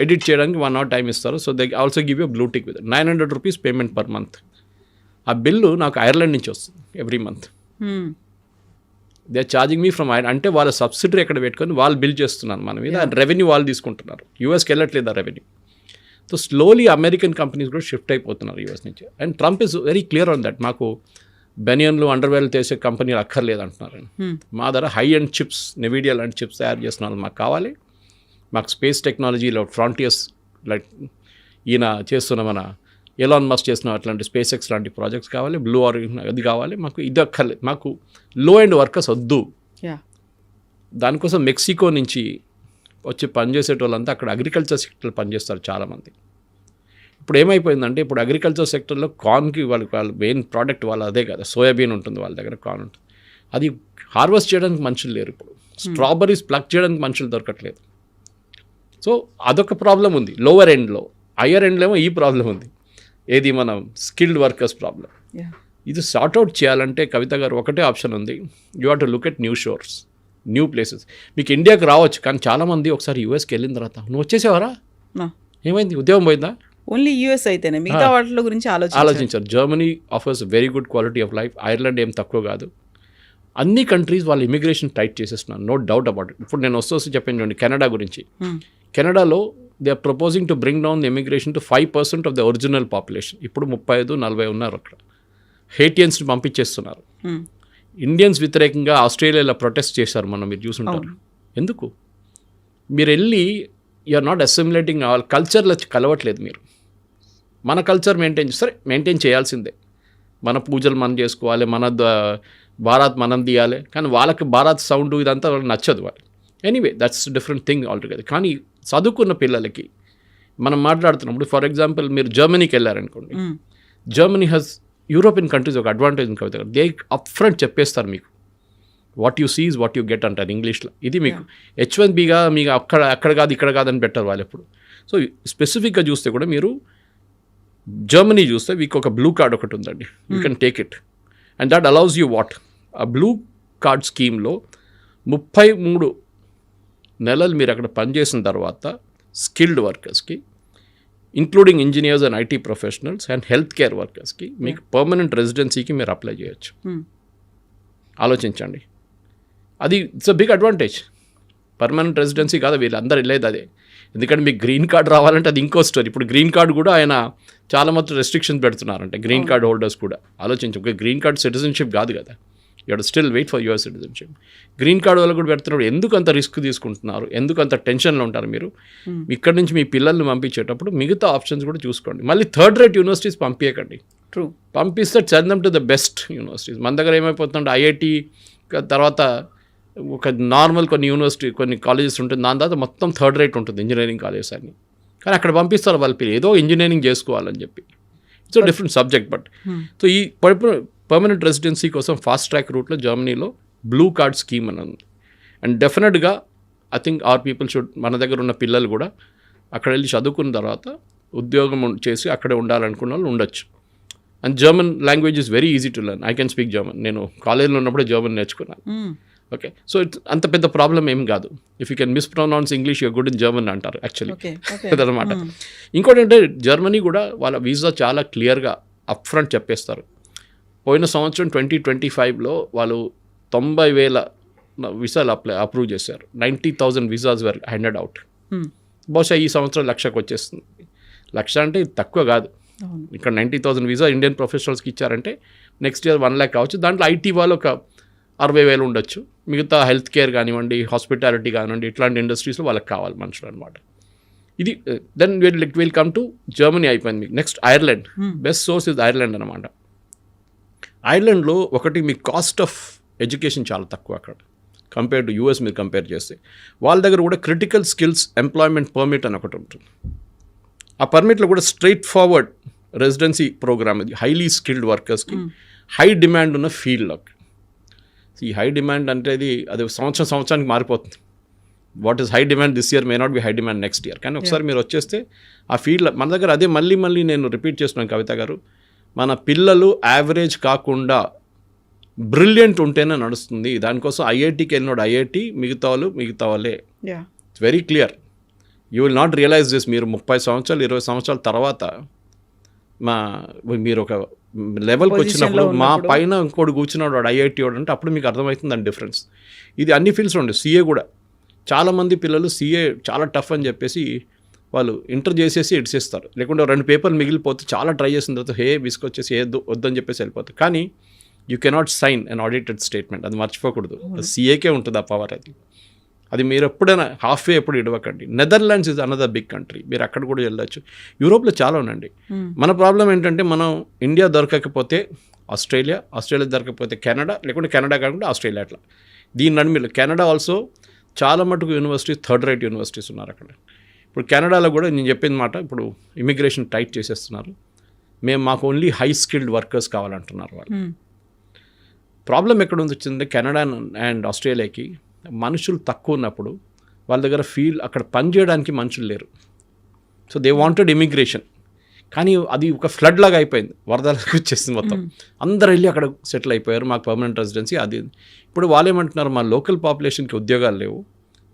ఎడిట్ చేయడానికి 1 hour టైం ఇస్తారు. So they also give you blue tick with 900 rupees payment per month. ఆ బిల్లు నాకు ఐర్లాండ్ నుంచి వస్తుంది every month. They are charging me from Ireland. అంటే వాళ్ళ సబ్సిడరీ ఎక్కడ పెట్టుకొని వాళ్ళు బిల్ చేస్తున్నారు మన మీద, రెవెన్యూ వాళ్ళు తీసుకుంటున్నారు. యూఎస్కి వెళ్ళట్లేదు ఆ revenue. So slowly American companies కూడా షిఫ్ట్ అయిపోతున్నారు యూఎస్ నుంచి. And Trump is very clear on that. మాకు బెనియన్లు అండర్వేర్ చేసే కంపెనీలు అక్కర్లేదు అంటున్నారు. మా దగ్గర హై అండ్ చిప్స్, నెవిడియా లాంటి చిప్స్ తయారు చేస్తున్నారు మాకు కావాలి. మాకు స్పేస్ టెక్నాలజీలో ఫ్రాంటియర్స్ లైక్ ఈయన చేస్తున్న మన ఎలాన్ మస్క్ చేస్తున్న అట్లాంటి స్పేస్ ఎక్స్ లాంటి ప్రాజెక్ట్స్ కావాలి, బ్లూ ఆరిజిన్ అది కావాలి, మాకు ఇది అక్కర్లేదు, మాకు లో అండ్ వర్కర్స్ వద్దు. దానికోసం మెక్సికో నుంచి వచ్చి పనిచేసేటోళ్ళంతా అక్కడ అగ్రికల్చర్ సెక్టర్లో పనిచేస్తారు చాలామంది. ఇప్పుడు ఏమైపోయిందంటే ఇప్పుడు అగ్రికల్చర్ సెక్టర్లో కార్న్కి వాళ్ళ మెయిన్ ప్రోడక్ట్ వాళ్ళ అదే కదా, సోయాబీన్ ఉంటుంది వాళ్ళ దగ్గర, కార్న్ ఉంటుంది. అది హార్వెస్ట్ చేయడానికి మనుషులు లేరు ఇప్పుడు. స్ట్రాబెర్రీస్ ప్లక్ చేయడానికి మనుషులు దొరకట్లేదు. సో అదొక ప్రాబ్లం ఉంది లోవర్ ఎండ్లో. హయ్యర్ ఎండ్లో ఏమో ఈ ప్రాబ్లం ఉంది, ఏది మనం స్కిల్డ్ వర్కర్స్ ప్రాబ్లం. ఇది సార్ట్అవుట్ చేయాలంటే కవిత గారు ఒకటే ఆప్షన్ ఉంది, you have to look at new షోర్స్, new places. మీకు ఇండియాకి రావచ్చు, కానీ చాలామంది ఒకసారి యూఎస్కి వెళ్ళిన తర్వాత నువ్వు వచ్చేసేవారా, ఏమైంది, ఉద్యోగం పోయిందా? ఓన్లీ యూఎస్ అయితేనే మిగతా వాటిల గురించి ఆలోచించారు. Germany offers very good quality of life. Ireland ఏం తక్కువ కాదు. అన్ని కంట్రీస్ వాళ్ళు ఇమిగ్రేషన్ టైట్ చేసేస్తున్నారు, నో డౌట్ అబౌట్ ఇట్. ఇప్పుడు నేను వస్తూ చెప్పాను చూడండి కెనడా గురించి. కెనడాలో they are proposing to bring down the immigration to 5% of the original population. ఇప్పుడు 35-40 ఉన్నారు అక్కడ. హేటియన్స్ని పంపించేస్తున్నారు. ఇండియన్స్ వ్యతిరేకంగా ఆస్ట్రేలియాలో ప్రొటెస్ట్ చేశారు, మీరు చూసుంటారు. ఎందుకు? మీరు వెళ్ళి యూఆర్ నాట్ అసిమిలేటింగ్ అవర్ కల్చర్లో కలవట్లేదు. మీరు మన కల్చర్ మెయింటైన్ చేయాల్సిందే. మన పూజలు మనం చేసుకోవాలి, మన భారత్ మనం తీయాలి. కానీ వాళ్ళకి భారత్ సౌండ్ ఇదంతా వాళ్ళకి నచ్చదు. వాళ్ళు anyway that's different thing altogether. కానీ చదువుకున్న పిల్లలకి మనం మాట్లాడుతున్నప్పుడు, ఫర్ ఎగ్జాంపుల్ మీరు జర్మనీకి వెళ్ళారనుకోండి, జర్మనీ హ్యాస్ యూరోపియన్ కంట్రీస్ ఒక అడ్వాంటేజ్ ఉంది కవిత. దే అప్ ఫ్రంట్ చెప్పేస్తారు మీకు, what you seize what you get అంటారు ఇంగ్లీష్లో. ఇది మీకు H1Bగా మీకు అక్కడ కాదు ఇక్కడ కాదని పెట్టారు వాళ్ళు ఎప్పుడు. సో స్పెసిఫిక్గా చూస్తే కూడా మీరు జర్మనీ చూస్తే మీకు ఒక బ్లూ కార్డ్ ఒకటి ఉందండి, you can take it and that allows you what. ఆ బ్లూ కార్డ్ స్కీమ్లో 33 నెలలు మీరు అక్కడ పనిచేసిన తర్వాత స్కిల్డ్ వర్కర్స్కి, including engineers and IT professionals and health care వర్కర్స్కి మీకు పర్మనెంట్ రెసిడెన్సీకి మీరు అప్లై చేయొచ్చు. ఆలోచించండి, అది it's a big advantage. Permanent residency కాదు, వీళ్ళందరూ వెళ్ళేది అదే. ఎందుకంటే మీకు గ్రీన్ కార్డ్ రావాలంటే అది ఇంకో స్టోరీ. ఇప్పుడు గ్రీన్ కార్డ్ కూడా ఆయన చాలా మొత్తం రెస్ట్రిక్షన్స్ పెడుతున్నారంటే గ్రీన్ కార్డ్ హోల్డర్స్ కూడా. ఆలోచించు, ఒక గ్రీన్ కార్డ్ సిటిజన్షిప్ కాదు కదా, you have to still wait for your citizenship. Green card వాళ్ళు కూడా పెడుతున్నారు. ఎందుకు అంత రిస్క్ తీసుకుంటున్నారు, ఎందుకు అంత టెన్షన్లో ఉంటారు మీరు? ఇక్కడ నుంచి మీ పిల్లల్ని పంపించేటప్పుడు మిగతా ఆప్షన్స్ కూడా చూసుకోండి. మళ్ళీ థర్డ్ రేట్ యూనివర్సిటీస్ పంపించకండి. ట్రూ, పంపిస్తే చదవడం టు ద బెస్ట్ యూనివర్సిటీస్. మన దగ్గర ఏమైపోతుందంటే ఐఐటి తర్వాత ఒక నార్మల్ కొన్ని కాలేజెస్ ఉంటుంది, దాని తర్వాత మొత్తం థర్డ్ రేట్ ఉంటుంది ఇంజనీరింగ్ కాలేజెస్ అన్ని. కానీ అక్కడ పంపిస్తారు వాళ్ళ పిల్లలు ఏదో ఇంజనీరింగ్ చేసుకోవాలని చెప్పి. It's different subject. But so ఈ పర్మనెంట్ రెసిడెన్సీ కోసం ఫాస్ట్ ట్రాక్ రూట్లో జర్మనీలో బ్లూ కార్డ్ స్కీమ్ అని ఉంది. అండ్ డెఫినెట్గా I think are people should, మన దగ్గర ఉన్న పిల్లలు కూడా అక్కడ వెళ్ళి చదువుకున్న తర్వాత ఉద్యోగం చేసి అక్కడే ఉండాలనుకున్న వాళ్ళు ఉండొచ్చు. And German language is very easy to learn. I can speak German. నేను కాలేజ్లో ఉన్నప్పుడే జర్మన్ నేర్చుకున్నాను. ఓకే, సో ఇట్స్ అంత పెద్ద ప్రాబ్లం ఏం కాదు. If you can mispronounce English you're good in German అంటారు యాక్చువల్లీ, అదనమాట. ఇంకోటి అంటే జర్మనీ కూడా వాళ్ళ వీసా చాలా క్లియర్గా అప్ ఫ్రంట్ చెప్పేస్తారు. పోయిన సంవత్సరం 2025లో వాళ్ళు 90,000 వీసాలు అప్రూవ్ చేశారు. 90,000 వీసాస్ వర్ హ్యాండెడ్ అవుట్. బహుశా ఈ సంవత్సరం 1,00,000కి వచ్చేస్తుంది. 1,00,000 అంటే తక్కువ కాదు. ఇక్కడ 90,000 వీసా ఇండియన్ ప్రొఫెషనల్స్కి ఇచ్చారంటే నెక్స్ట్ ఇయర్ 1,00,000 కావచ్చు. దాంట్లో ఐటీ వాళ్ళు ఒక 60,000 ఉండొచ్చు. మిగతా హెల్త్ కేర్ కానివ్వండి, హాస్పిటాలిటీ కానివ్వండి, ఇట్లాంటి ఇండస్ట్రీస్లో వాళ్ళకి కావాలి మనుషులు అనమాట. ఇది then will come to Germany అయిపోయింది. మీకు next Ireland. Best source is Ireland అనమాట. ఐర్లాండ్లో ఒకటి మీ కాస్ట్ ఆఫ్ ఎడ్యుకేషన్ చాలా తక్కువ అక్కడ కంపేర్ టు యూఎస్. మీరు కంపేర్ చేస్తే వాళ్ళ దగ్గర కూడా క్రిటికల్ స్కిల్స్ ఎంప్లాయ్మెంట్ పర్మిట్ అని ఒకటి ఉంటుంది. ఆ పర్మిట్లో కూడా స్ట్రైట్ ఫార్వర్డ్ రెసిడెన్సీ ప్రోగ్రామ్. ఇది హైలీ స్కిల్డ్ వర్కర్స్కి హై డిమాండ్ ఉన్న ఫీల్డ్లోకి. ఈ హై డిమాండ్ అంటే అది సంవత్సరానికి మారిపోతుంది. What is high demand this year may not be high demand next year. కానీ ఒకసారి మీరు వచ్చేస్తే ఆ ఫీల్డ్ మన దగ్గర అదే మళ్ళీ నేను రిపీట్ చేస్తున్నాను కవిత గారు, మన పిల్లలు యావరేజ్ కాకుండా బ్రిలియంట్ ఉంటేనే నడుస్తుంది. దానికోసం ఐఐటికి వెళ్ళినోడు ఐఐటి, మిగతా వాళ్ళే. It's very clear. You will not realise this. మీరు 30 సంవత్సరాలు 20 సంవత్సరాల తర్వాత మీరు ఒక లెవెల్కి వచ్చినప్పుడు మా పైన ఇంకోటి కూర్చున్నాడు వాడు ఐఐటి వాడు అంటే అప్పుడు మీకు అర్థమవుతుంది దాని డిఫరెన్స్. ఇది అన్ని ఫీల్డ్స్లో ఉండే. సిఏ కూడా చాలామంది పిల్లలు సిఏ చాలా టఫ్ అని చెప్పేసి వాళ్ళు ఇంటర్ చేసేసి ఇడిసేస్తారు, లేకుంటే 2 పేపర్లు మిగిలిపోతే చాలా ట్రై చేసిన తర్వాత విసుకొచ్చేసి వద్దని చెప్పేసి వెళ్ళిపోతారు. కానీ you cannot sign an audited statement, అది మర్చిపోకూడదు. సిఏకే ఉంటుంది ఆ పవర్. అది మీరు ఎప్పుడైనా హాఫ్వే ఎప్పుడు ఇడవకండి. Netherlands is another big country, మీరు అక్కడ కూడా వెళ్ళొచ్చు. యూరోప్లో చాలా ఉండండి. మన ప్రాబ్లం ఏంటంటే మనం ఇండియా దొరకకపోతే ఆస్ట్రేలియా దొరకకపోతే కెనడా, లేకుంటే కెనడా కాకుండా ఆస్ట్రేలియా, అట్లా దీని నడుమిలో కెనడా ఆల్సో చాలా మటుకు యూనివర్సిటీస్ థర్డ్ రేట్ యూనివర్సిటీస్ ఉన్నారు అక్కడ. ఇప్పుడు కెనడాలో కూడా నేను చెప్పిన మాట, ఇప్పుడు ఇమిగ్రేషన్ టైట్ చేసేస్తున్నారు. మాకు ఓన్లీ హై స్కిల్డ్ వర్కర్స్ కావాలంటున్నారు వాళ్ళు. ప్రాబ్లం ఎక్కడ వచ్చిందంటే కెనడా అండ్ ఆస్ట్రేలియాకి మనుషులు తక్కువ ఉన్నప్పుడు వాళ్ళ దగ్గర అక్కడ పని చేయడానికి మనుషులు లేరు. So they wanted immigration. కానీ అది ఒక ఫ్లడ్ లాగా అయిపోయింది, వరదలకు వచ్చేసింది మొత్తం. అందరూ వెళ్ళి అక్కడ సెటిల్ అయిపోయారు, మాకు పర్మనెంట్ రెసిడెన్సీ అది. ఇప్పుడు వాళ్ళు ఏమంటున్నారు, మా లోకల్ పాపులేషన్కి ఉద్యోగాలు లేవు,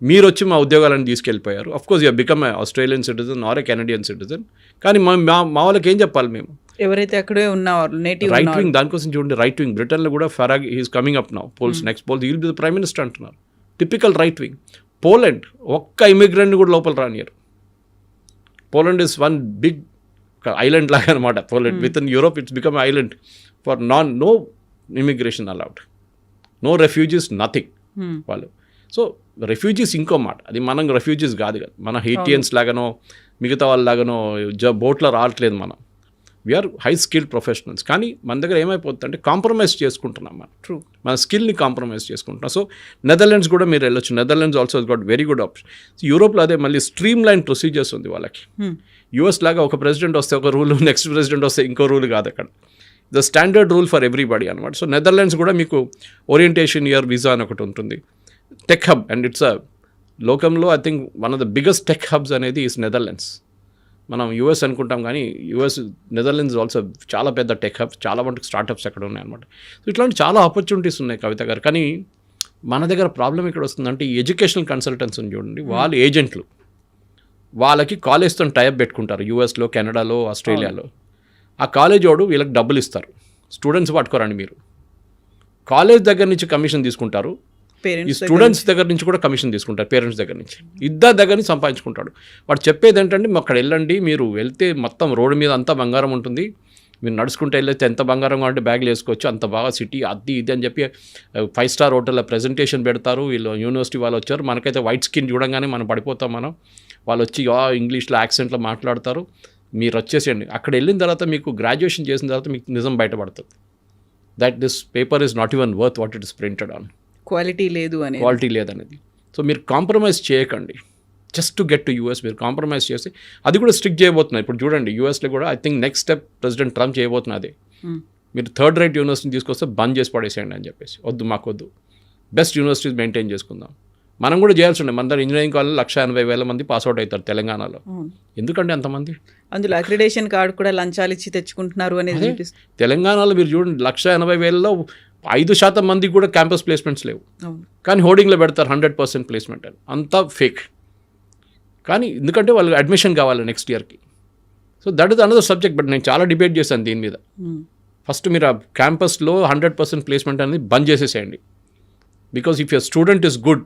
మీరు వచ్చి మా ఉద్యోగాలను తీసుకెళ్ళిపోయారు. Of course you become a Australian citizen or a Canadian citizen. కానీ మా వాళ్ళకి ఏం చెప్పాలి మేము? ఎవరైతే అక్కడే ఉన్నారు నేటివ్ రైట్ వింగ్, దానికోసం చూడండి రైట్ వింగ్ బ్రిటన్లో కూడా Farage he's coming up now, polls next polls he will be the prime minister అంటున్నారు. Typical right wing. పోలాండ్ ఒక్క ఇమిగ్రెంట్ని కూడా లోపల రానియరు. Poland is one big island లాగా అనమాట. Poland with in Europe it's become island for no immigration allowed, no refugees, nothing వాళ్ళు. సో రెఫ్యూజీస్ ఇంకో మాట, అది మనం రెఫ్యూజీస్ కాదు కదా, మన హెయిటియన్స్ లాగానో మిగతా వాళ్ళలాగానో బోట్లో రావట్లేదు మనం. We're high skilled professionals. కానీ మన దగ్గర ఏమైపోతుందంటే కాంప్రమైజ్ చేసుకుంటున్నాం మనం, మన స్కిల్ని కాంప్రమైజ్ చేసుకుంటున్నాం. సో నెదర్లాండ్స్ కూడా మీరు వెళ్ళొచ్చు. Netherlands also got very good option. యూరోప్లో అదే మళ్ళీ స్ట్రీమ్ లైన్ ప్రొసీజర్స్ ఉంది వాళ్ళకి. యూఎస్ లాగా ఒక ప్రెసిడెంట్ వస్తే ఒక రూల్, నెక్స్ట్ ప్రెసిడెంట్ వస్తే ఇంకో రూల్ కాదు అక్కడ. The standard rule for everybody అనమాట. సో నెదర్లాండ్స్ కూడా మీకు ఓరియంటేషన్ ఇయర్ వీసా అని ఒకటి ఉంటుంది. టెక్ హబ్, అండ్ ఇట్స్ లోకంలో I think one of the biggest tech hubs అనేది ఈస్ నెదర్లాండ్స్. మనం యూఎస్ అనుకుంటాం కానీ నెదర్లాండ్స్ ఆల్సో చాలా పెద్ద టెక్ హబ్, చాలా మటుకు స్టార్టప్స్ అక్కడ ఉన్నాయన్నమాట. సో ఇట్లాంటి చాలా ఆపర్చునిటీస్ ఉన్నాయి కవిత గారు. కానీ మన దగ్గర ప్రాబ్లం ఇక్కడ వస్తుందంటే ఈ ఎడ్యుకేషనల్ కన్సల్టెంట్స్ చూడండి, వాళ్ళు ఏజెంట్లు, వాళ్ళకి కాలేజ్తో టైప్ పెట్టుకుంటారు యూఎస్లో, కెనడాలో, ఆస్ట్రేలియాలో. ఆ కాలేజ్ వాడు వీళ్ళకి డబ్బులు ఇస్తారు, స్టూడెంట్స్ పట్టుకోరండి మీరు. కాలేజ్ దగ్గర నుంచి కమిషన్ తీసుకుంటారు, ఈ స్టూడెంట్స్ దగ్గర నుంచి కూడా కమిషన్ తీసుకుంటారు, పేరెంట్స్ దగ్గర నుంచి, ఇద్దరు దగ్గర నుంచి సంపాదించుకుంటాడు. వాడు చెప్పేది ఏంటంటే అక్కడ వెళ్ళండి, మీరు వెళ్తే మొత్తం రోడ్డు మీద అంతా బంగారం ఉంటుంది, మీరు నడుచుకుంటూ వెళ్ళేస్తే ఎంత బంగారం అంటే బ్యాగ్లు వేసుకోవచ్చు, అంత బాగా సిటీ అది ఇది అని చెప్పి 5 స్టార్ హోటల్లో ప్రెజెంటేషన్ పెడతారు. వీళ్ళు యూనివర్సిటీ వాళ్ళు వచ్చారు, మనకైతే వైట్ స్కిన్ చూడంగానే మనం పడిపోతాం మనం. వాళ్ళు వచ్చి ఇంగ్లీష్లో యాక్సెంట్లో మాట్లాడతారు, మీరు వచ్చేసేయండి. అక్కడ వెళ్ళిన తర్వాత మీకు గ్రాడ్యుయేషన్ చేసిన తర్వాత మీకు నిజం బయటపడుతుంది, that this paper is not even worth what it is printed on. Quality లేదనేది. సో మీరు కాంప్రమైజ్ చేయకండి just to get to US. మీరు కాంప్రమైజ్ చేసి అది కూడా స్ట్రిక్ట్ చేయబోతున్నారు. ఇప్పుడు చూడండి యూఎస్లో కూడా I think next step president Trump చేయబోతున్నది. మీరు థర్డ్ రేట్ యూనివర్సిటీని తీసుకొస్తే బంద్ చేసి పడేసేయండి అని చెప్పేసి. మాకొద్దు, బెస్ట్ యూనివర్సిటీస్ మెయింటైన్ చేసుకుందాం. మనం కూడా చేయాల్సి ఉండే. మన దగ్గర ఇంజనీరింగ్ కాలేజ్ 180,000 మంది పాస్అవుట్ అవుతారు తెలంగాణలో. ఎందుకంటే అంతమంది, అందులో అక్రిడేషన్ కార్డు కూడా లంచాలు ఇచ్చి తెచ్చుకుంటున్నారు అనేది తెలంగాణలో మీరు చూడండి 180,000లో 5% మందికి కూడా క్యాంపస్ ప్లేస్మెంట్స్ లేవు. కానీ హోర్డింగ్లో పెడతారు 100% ప్లేస్మెంట్ అని. అంతా ఫేక్. కానీ ఎందుకంటే వాళ్ళకి అడ్మిషన్ కావాలి నెక్స్ట్ ఇయర్కి. So that is another subject. But నేను చాలా డిబేట్ చేశాను దీని మీద. ఫస్ట్ మీరు ఆ క్యాంపస్లో 100% ప్లేస్మెంట్ అనేది బంద్ చేసేసేయండి. Because if your student is good,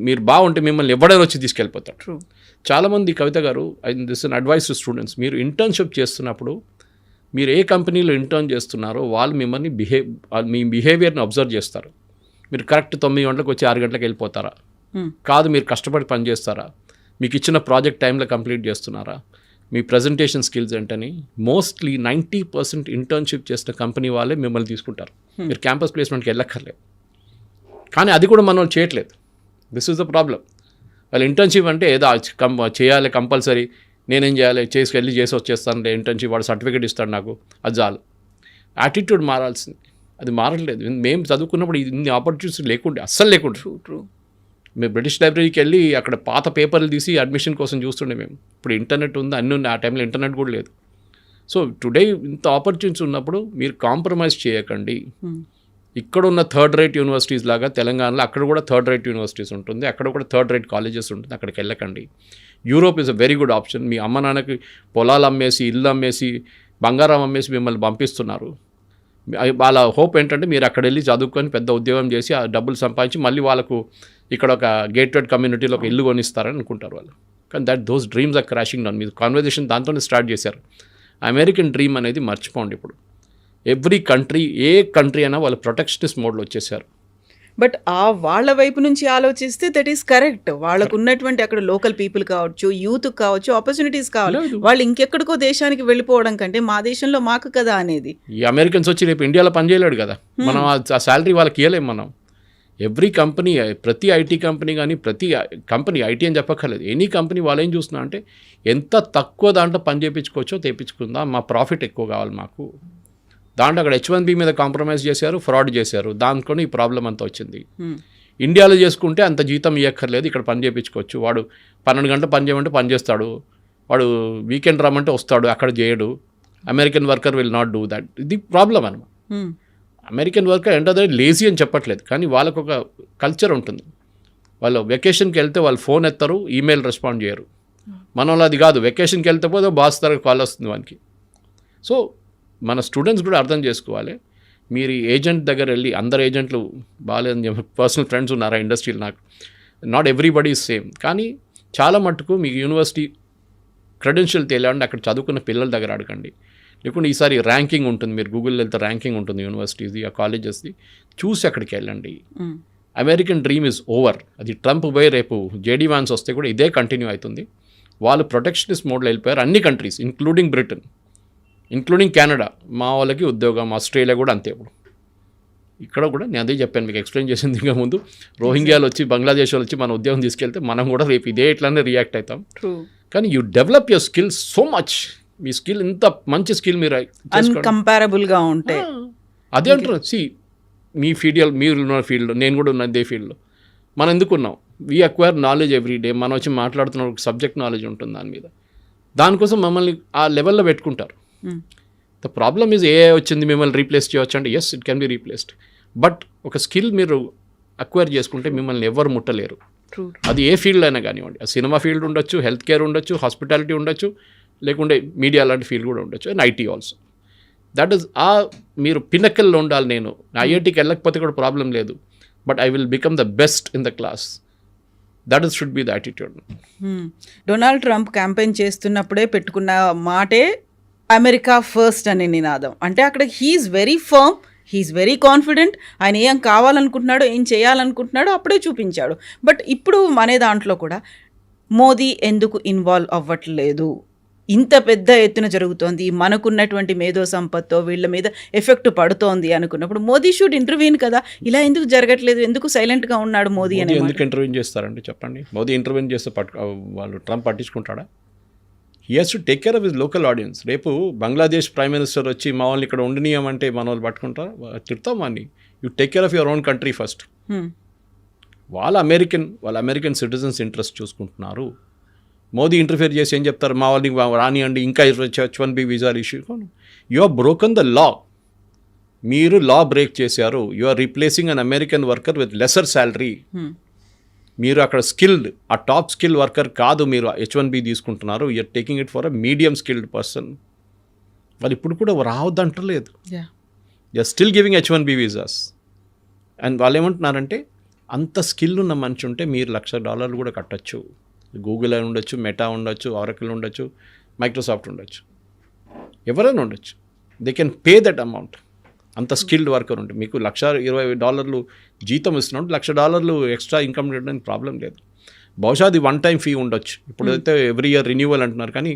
మీరు బాగుంటే మిమ్మల్ని ఎవడైనా వచ్చి తీసుకెళ్ళిపోతారు. చాలామంది కవిత గారు, this in advice to students, మీరు ఇంటర్న్షిప్ చేస్తున్నప్పుడు మీరు ఏ కంపెనీలో ఇంటర్న్ చేస్తున్నారో వాళ్ళు మిమ్మల్ని మీ బిహేవియర్ని అబ్జర్వ్ చేస్తారు. మీరు కరెక్ట్ 9 గంటలకు వచ్చి 6 గంటలకు వెళ్ళిపోతారా, కాదు మీరు కష్టపడి పని చేస్తారా, మీకు ఇచ్చిన ప్రాజెక్ట్ టైంలో కంప్లీట్ చేస్తున్నారా, మీ ప్రజెంటేషన్ స్కిల్స్ ఏంటని. మోస్ట్లీ 90% ఇంటర్న్షిప్ చేసిన కంపెనీ వాళ్ళే మిమ్మల్ని తీసుకుంటారు. మీరు క్యాంపస్ ప్లేస్మెంట్కి వెళ్ళక్కర్లేదు. కానీ అది కూడా మనం చేయట్లేదు. This is the problem. వాళ్ళు ఇంటర్న్షిప్ అంటే ఏదో చేయాలి కంపల్సరీ, నేనేం చేయాలి, చేసి వచ్చేస్తాను ఇంటర్న్షిప్, వాడు సర్టిఫికేట్ ఇస్తాడు నాకు, అది చాలు. యాటిట్యూడ్ మారాల్సింది, అది మారట్లేదు. మేము చదువుకున్నప్పుడు ఇన్ని ఆపర్చునిటీస్ లేకుండే, అస్సలు లేకుండే. మేము బ్రిటిష్ లైబ్రరీకి వెళ్ళి అక్కడ పాత పేపర్లు తీసి అడ్మిషన్ కోసం చూస్తుండే మేము. ఇప్పుడు ఇంటర్నెట్ ఉంది, అన్నీ ఉన్నాయి. ఆ టైంలో ఇంటర్నెట్ కూడా లేదు. సో టుడే ఇంత ఆపర్చునిటీస్ ఉన్నప్పుడు మీరు కాంప్రమైజ్ చేయకండి. ఇక్కడ ఉన్న థర్డ్ రేట్ యూనివర్సిటీస్ లాగా తెలంగాణలో అక్కడ కూడా థర్డ్ రేట్ యూనివర్సిటీస్ ఉంటుంది, అక్కడ కూడా థర్డ్ రేట్ కాలేజెస్ ఉంటుంది. అక్కడికి వెళ్ళకండి. Europe is a very good option. మీ అమ్మ నాన్నకి పొలాలు అమ్మేసి, ఇల్లు అమ్మేసి, బంగారం అమ్మేసి మిమ్మల్ని పంపిస్తున్నారు. వాళ్ళ హోప్ ఏంటంటే మీరు అక్కడ వెళ్ళి చదువుకొని పెద్ద ఉద్యోగం చేసి ఆ డబ్బులు సంపాదించి మళ్ళీ వాళ్ళకు ఇక్కడ ఒక గేటెడ్ కమ్యూనిటీలో ఒక ఇల్లు కొనిస్తారని అనుకుంటారు వాళ్ళు. కానీ those dreams are crashing down. మీరు కాన్వర్జేషన్ దాంతోనే స్టార్ట్ చేశారు. అమెరికన్ డ్రీమ్ అనేది మర్చిపోండి. ఇప్పుడు ఎవ్రీ కంట్రీ, ఏ కంట్రీ అయినా వాళ్ళు ప్రొటెక్షనిస్ట్ మోడ్లో వచ్చేసారు. బట్ వాళ్ళ వైపు నుంచి ఆలోచిస్తే దట్ ఈస్ కరెక్ట్. వాళ్ళకు ఉన్నటువంటి అక్కడ లోకల్ పీపుల్ కావచ్చు, యూత్ కావచ్చు, ఆపర్చునిటీస్ కావాలి. వాళ్ళు ఇంకెక్కడికో దేశానికి వెళ్ళిపోవడం కంటే మా దేశంలో మాకు కదా అనేది. ఈ అమెరికన్స్ వచ్చి రేపు ఇండియాలో పనిచేయలేడు కదా, మనం ఆ శాలరీ వాళ్ళకి ఇవ్వలేము. మనం ఎవ్రీ కంపెనీ, ప్రతి ఐటీ కంపెనీ కానీ, ప్రతి కంపెనీ, ఐటీ అని చెప్పక్కర్లేదు, ఎనీ కంపెనీ వాళ్ళు ఏం చూస్తున్నా అంటే ఎంత తక్కువ దాంట్లో పని చేయించుకోవచ్చో తెప్పించుకుందాం, మా ప్రాఫిట్ ఎక్కువ కావాలి మాకు. దాంట్లో అక్కడ H1B మీద కాంప్రమైజ్ చేశారు, ఫ్రాడ్ చేశారు. దాంట్లో ఈ ప్రాబ్లం అంతా వచ్చింది. ఇండియాలో చేసుకుంటే అంత జీతం ఇవ్వక్కర్లేదు, ఇక్కడ పని చేయించుకోవచ్చు. వాడు 12 గంటలు పని చేయమంటే పని చేస్తాడు, వాడు వీకెండ్ రమ్మంటే వస్తాడు, అక్కడ చేయడు. American worker will not do that. ఇది ప్రాబ్లం అనమాట. అమెరికన్ వర్కర్ అంటే అదే లేజీ అని చెప్పట్లేదు, కానీ వాళ్ళకు ఒక కల్చర్ ఉంటుంది. వాళ్ళు వెకేషన్కి వెళ్తే వాళ్ళు ఫోన్ ఎత్తారు, ఈమెయిల్ రెస్పాండ్ చేయరు. మన వాళ్ళు అది కాదు, వెకేషన్కి వెళ్తే పోతే బాస్ తరగతి కాల్ వస్తుంది వానికి. సో మన స్టూడెంట్స్ కూడా అర్థం చేసుకోవాలి. మీరు ఏజెంట్ దగ్గర వెళ్ళి, అందరు ఏజెంట్లు బాగాలేదని చెప్పి పర్సనల్ ఫ్రెండ్స్ ఉన్నారా ఇండస్ట్రీలో, నాకు నాట్ ఎవ్రీబడి ఈజ్ సేమ్. కానీ చాలా మట్టుకు మీకు యూనివర్సిటీ క్రెడెన్షియల్ తెలియాలంటే అక్కడ చదువుకున్న పిల్లల దగ్గర అడగండి. లేకుంటే ఈసారి ర్యాంకింగ్ ఉంటుంది, మీరు గూగుల్లో వెళ్తే ర్యాంకింగ్ ఉంటుంది యూనివర్సిటీస్ది, ఆ కాలేజెస్ది, చూసి అక్కడికి వెళ్ళండి. American dream is over. అది ట్రంప్ పోయి రేపు జేడీ వాన్స్ వస్తే కూడా ఇదే కంటిన్యూ అవుతుంది. వాళ్ళు ప్రొటెక్షనిస్ట్ మోడ్లో వెళ్ళిపోయారు. అన్ని countries including Britain, including Canada. మా వాళ్ళకి ఉద్యోగం, ఆస్ట్రేలియా కూడా అంతే. ఇప్పుడు ఇక్కడ కూడా నేను అదే చెప్పాను మీకు, ఎక్స్ప్లెయిన్ చేసింది ఇంకా ముందు. రోహింగ్యాలు వచ్చి, బంగ్లాదేశ్ వాళ్ళు వచ్చి మన ఉద్యోగం తీసుకెళ్తే మనం కూడా రేపు ఇదే ఇట్లానే రియాక్ట్ అవుతాం. కానీ you develop your skill so much. Me skill ఇంత మంచి స్కిల్ మీరు అన్కంపారబుల్గా ఉంటే అదే అంటారు. మీ మీరు ఉన్న ఫీల్డ్, నేను కూడా ఉన్న అదే ఫీల్డ్లో. మనం ఎందుకున్నాం? We acquire knowledge every day. మనం వచ్చి మాట్లాడుతున్న సబ్జెక్ట్ నాలెడ్జ్ ఉంటుంది దాని మీద. దానికోసం మమ్మల్ని ఆ లెవెల్లో పెట్టుకుంటారు. ద ప్రాబ్లమ్ ఈజ్ ఏ వచ్చింది మిమ్మల్ని రీప్లేస్ చేయవచ్చు అంటే, yes it can be replaced. But ఒక స్కిల్ మీరు అక్వైర్ చేసుకుంటే మిమ్మల్ని ఎవరు ముట్టలేరు. అది ఏ ఫీల్డ్ అయినా కానివ్వండి. సినిమా ఫీల్డ్ ఉండొచ్చు, హెల్త్ కేర్ ఉండొచ్చు, హాస్పిటాలిటీ ఉండొచ్చు, లేకుంటే మీడియా లాంటి ఫీల్డ్ కూడా ఉండొచ్చు, and IT also. That is మీరు పినకల్లో ఉండాలి. నేను ఐఐటీకి వెళ్ళకపోతే కూడా ప్రాబ్లం లేదు, but I will become the best in the class. That is should be the attitude. Donald Trump campaign చేస్తున్నప్పుడే పెట్టుకున్న మాటే అమెరికా ఫస్ట్ అనే నినాదం. అంటే అక్కడ he's very firm, he's very confident. ఆయన ఏం కావాలనుకుంటున్నాడో, ఏం చేయాలనుకుంటున్నాడో అప్పుడే చూపించాడు. బట్ ఇప్పుడు మన దాంట్లో కూడా మోదీ ఎందుకు ఇన్వాల్వ్ అవ్వట్లేదు? ఇంత పెద్ద ఎత్తున జరుగుతోంది, మనకున్నటువంటి మేధో సంపత్తో వీళ్ళ మీద ఎఫెక్ట్ పడుతోంది అనుకున్నప్పుడు మోదీ షుడ్ ఇంటర్వ్యూన్ కదా. ఇలా ఎందుకు జరగట్లేదు? ఎందుకు సైలెంట్గా ఉన్నాడు మోదీ అని? ఎందుకు ఇంటర్వ్యూన్ చేస్తారండి చెప్పండి? మోదీ ఇంటర్వ్యూన్ చేస్తే వాళ్ళు ట్రంప్ పట్టించుకుంటాడా? He has to take care of his local audience. రేపు బంగ్లాదేశ్ ప్రైమ్ మినిస్టర్ వచ్చి మా వాళ్ళు ఇక్కడ ఉండనీయమంటే మన వాళ్ళు పట్టుకుంటారా? తిడతాం వాడిని. You take care of your own country first. వాళ్ళ అమెరికన్ సిటిజన్స్ ఇంట్రెస్ట్ చూసుకుంటున్నారు. మోదీ ఇంటర్ఫియర్ చేసి ఏం చెప్తారు? మా వాళ్ళని రానియండి, ఇంకా H1B visa issue. You are broken the law. మీరు లా బ్రేక్ చేశారు. You are replacing an American worker with lesser salary. మీరు అక్కడ స్కిల్డ్, ఆ టాప్ స్కిల్ వర్కర్ కాదు, మీరు H1B తీసుకుంటున్నారు. You're taking it for a medium skilled person. వాళ్ళు ఇప్పుడు కూడా రావద్దంటలేదు. You're still giving H1B visas. And వాళ్ళు ఏమంటున్నారంటే, అంత స్కిల్ ఉన్న మనిషి ఉంటే మీరు $1,00,000 కూడా కట్టచ్చు. గూగుల్ అని ఉండొచ్చు, మెటా ఉండొచ్చు, ఆరకిల్ ఉండొచ్చు, మైక్రోసాఫ్ట్ ఉండొచ్చు, ఎవరైనా ఉండొచ్చు. They can pay that amount. అంత స్కిల్డ్ వర్కర్ ఉంటే మీకు $120 జీతం ఇస్తున్నాడు, $1,00,000 ఎక్స్ట్రా ఇన్కమ్ చేయడానికి ప్రాబ్లం లేదు. బహుశా అది వన్ టైం ఫీ ఉండొచ్చు. ఇప్పుడైతే ఎవ్రీ ఇయర్ రిన్యూవల్ అంటున్నారు, కానీ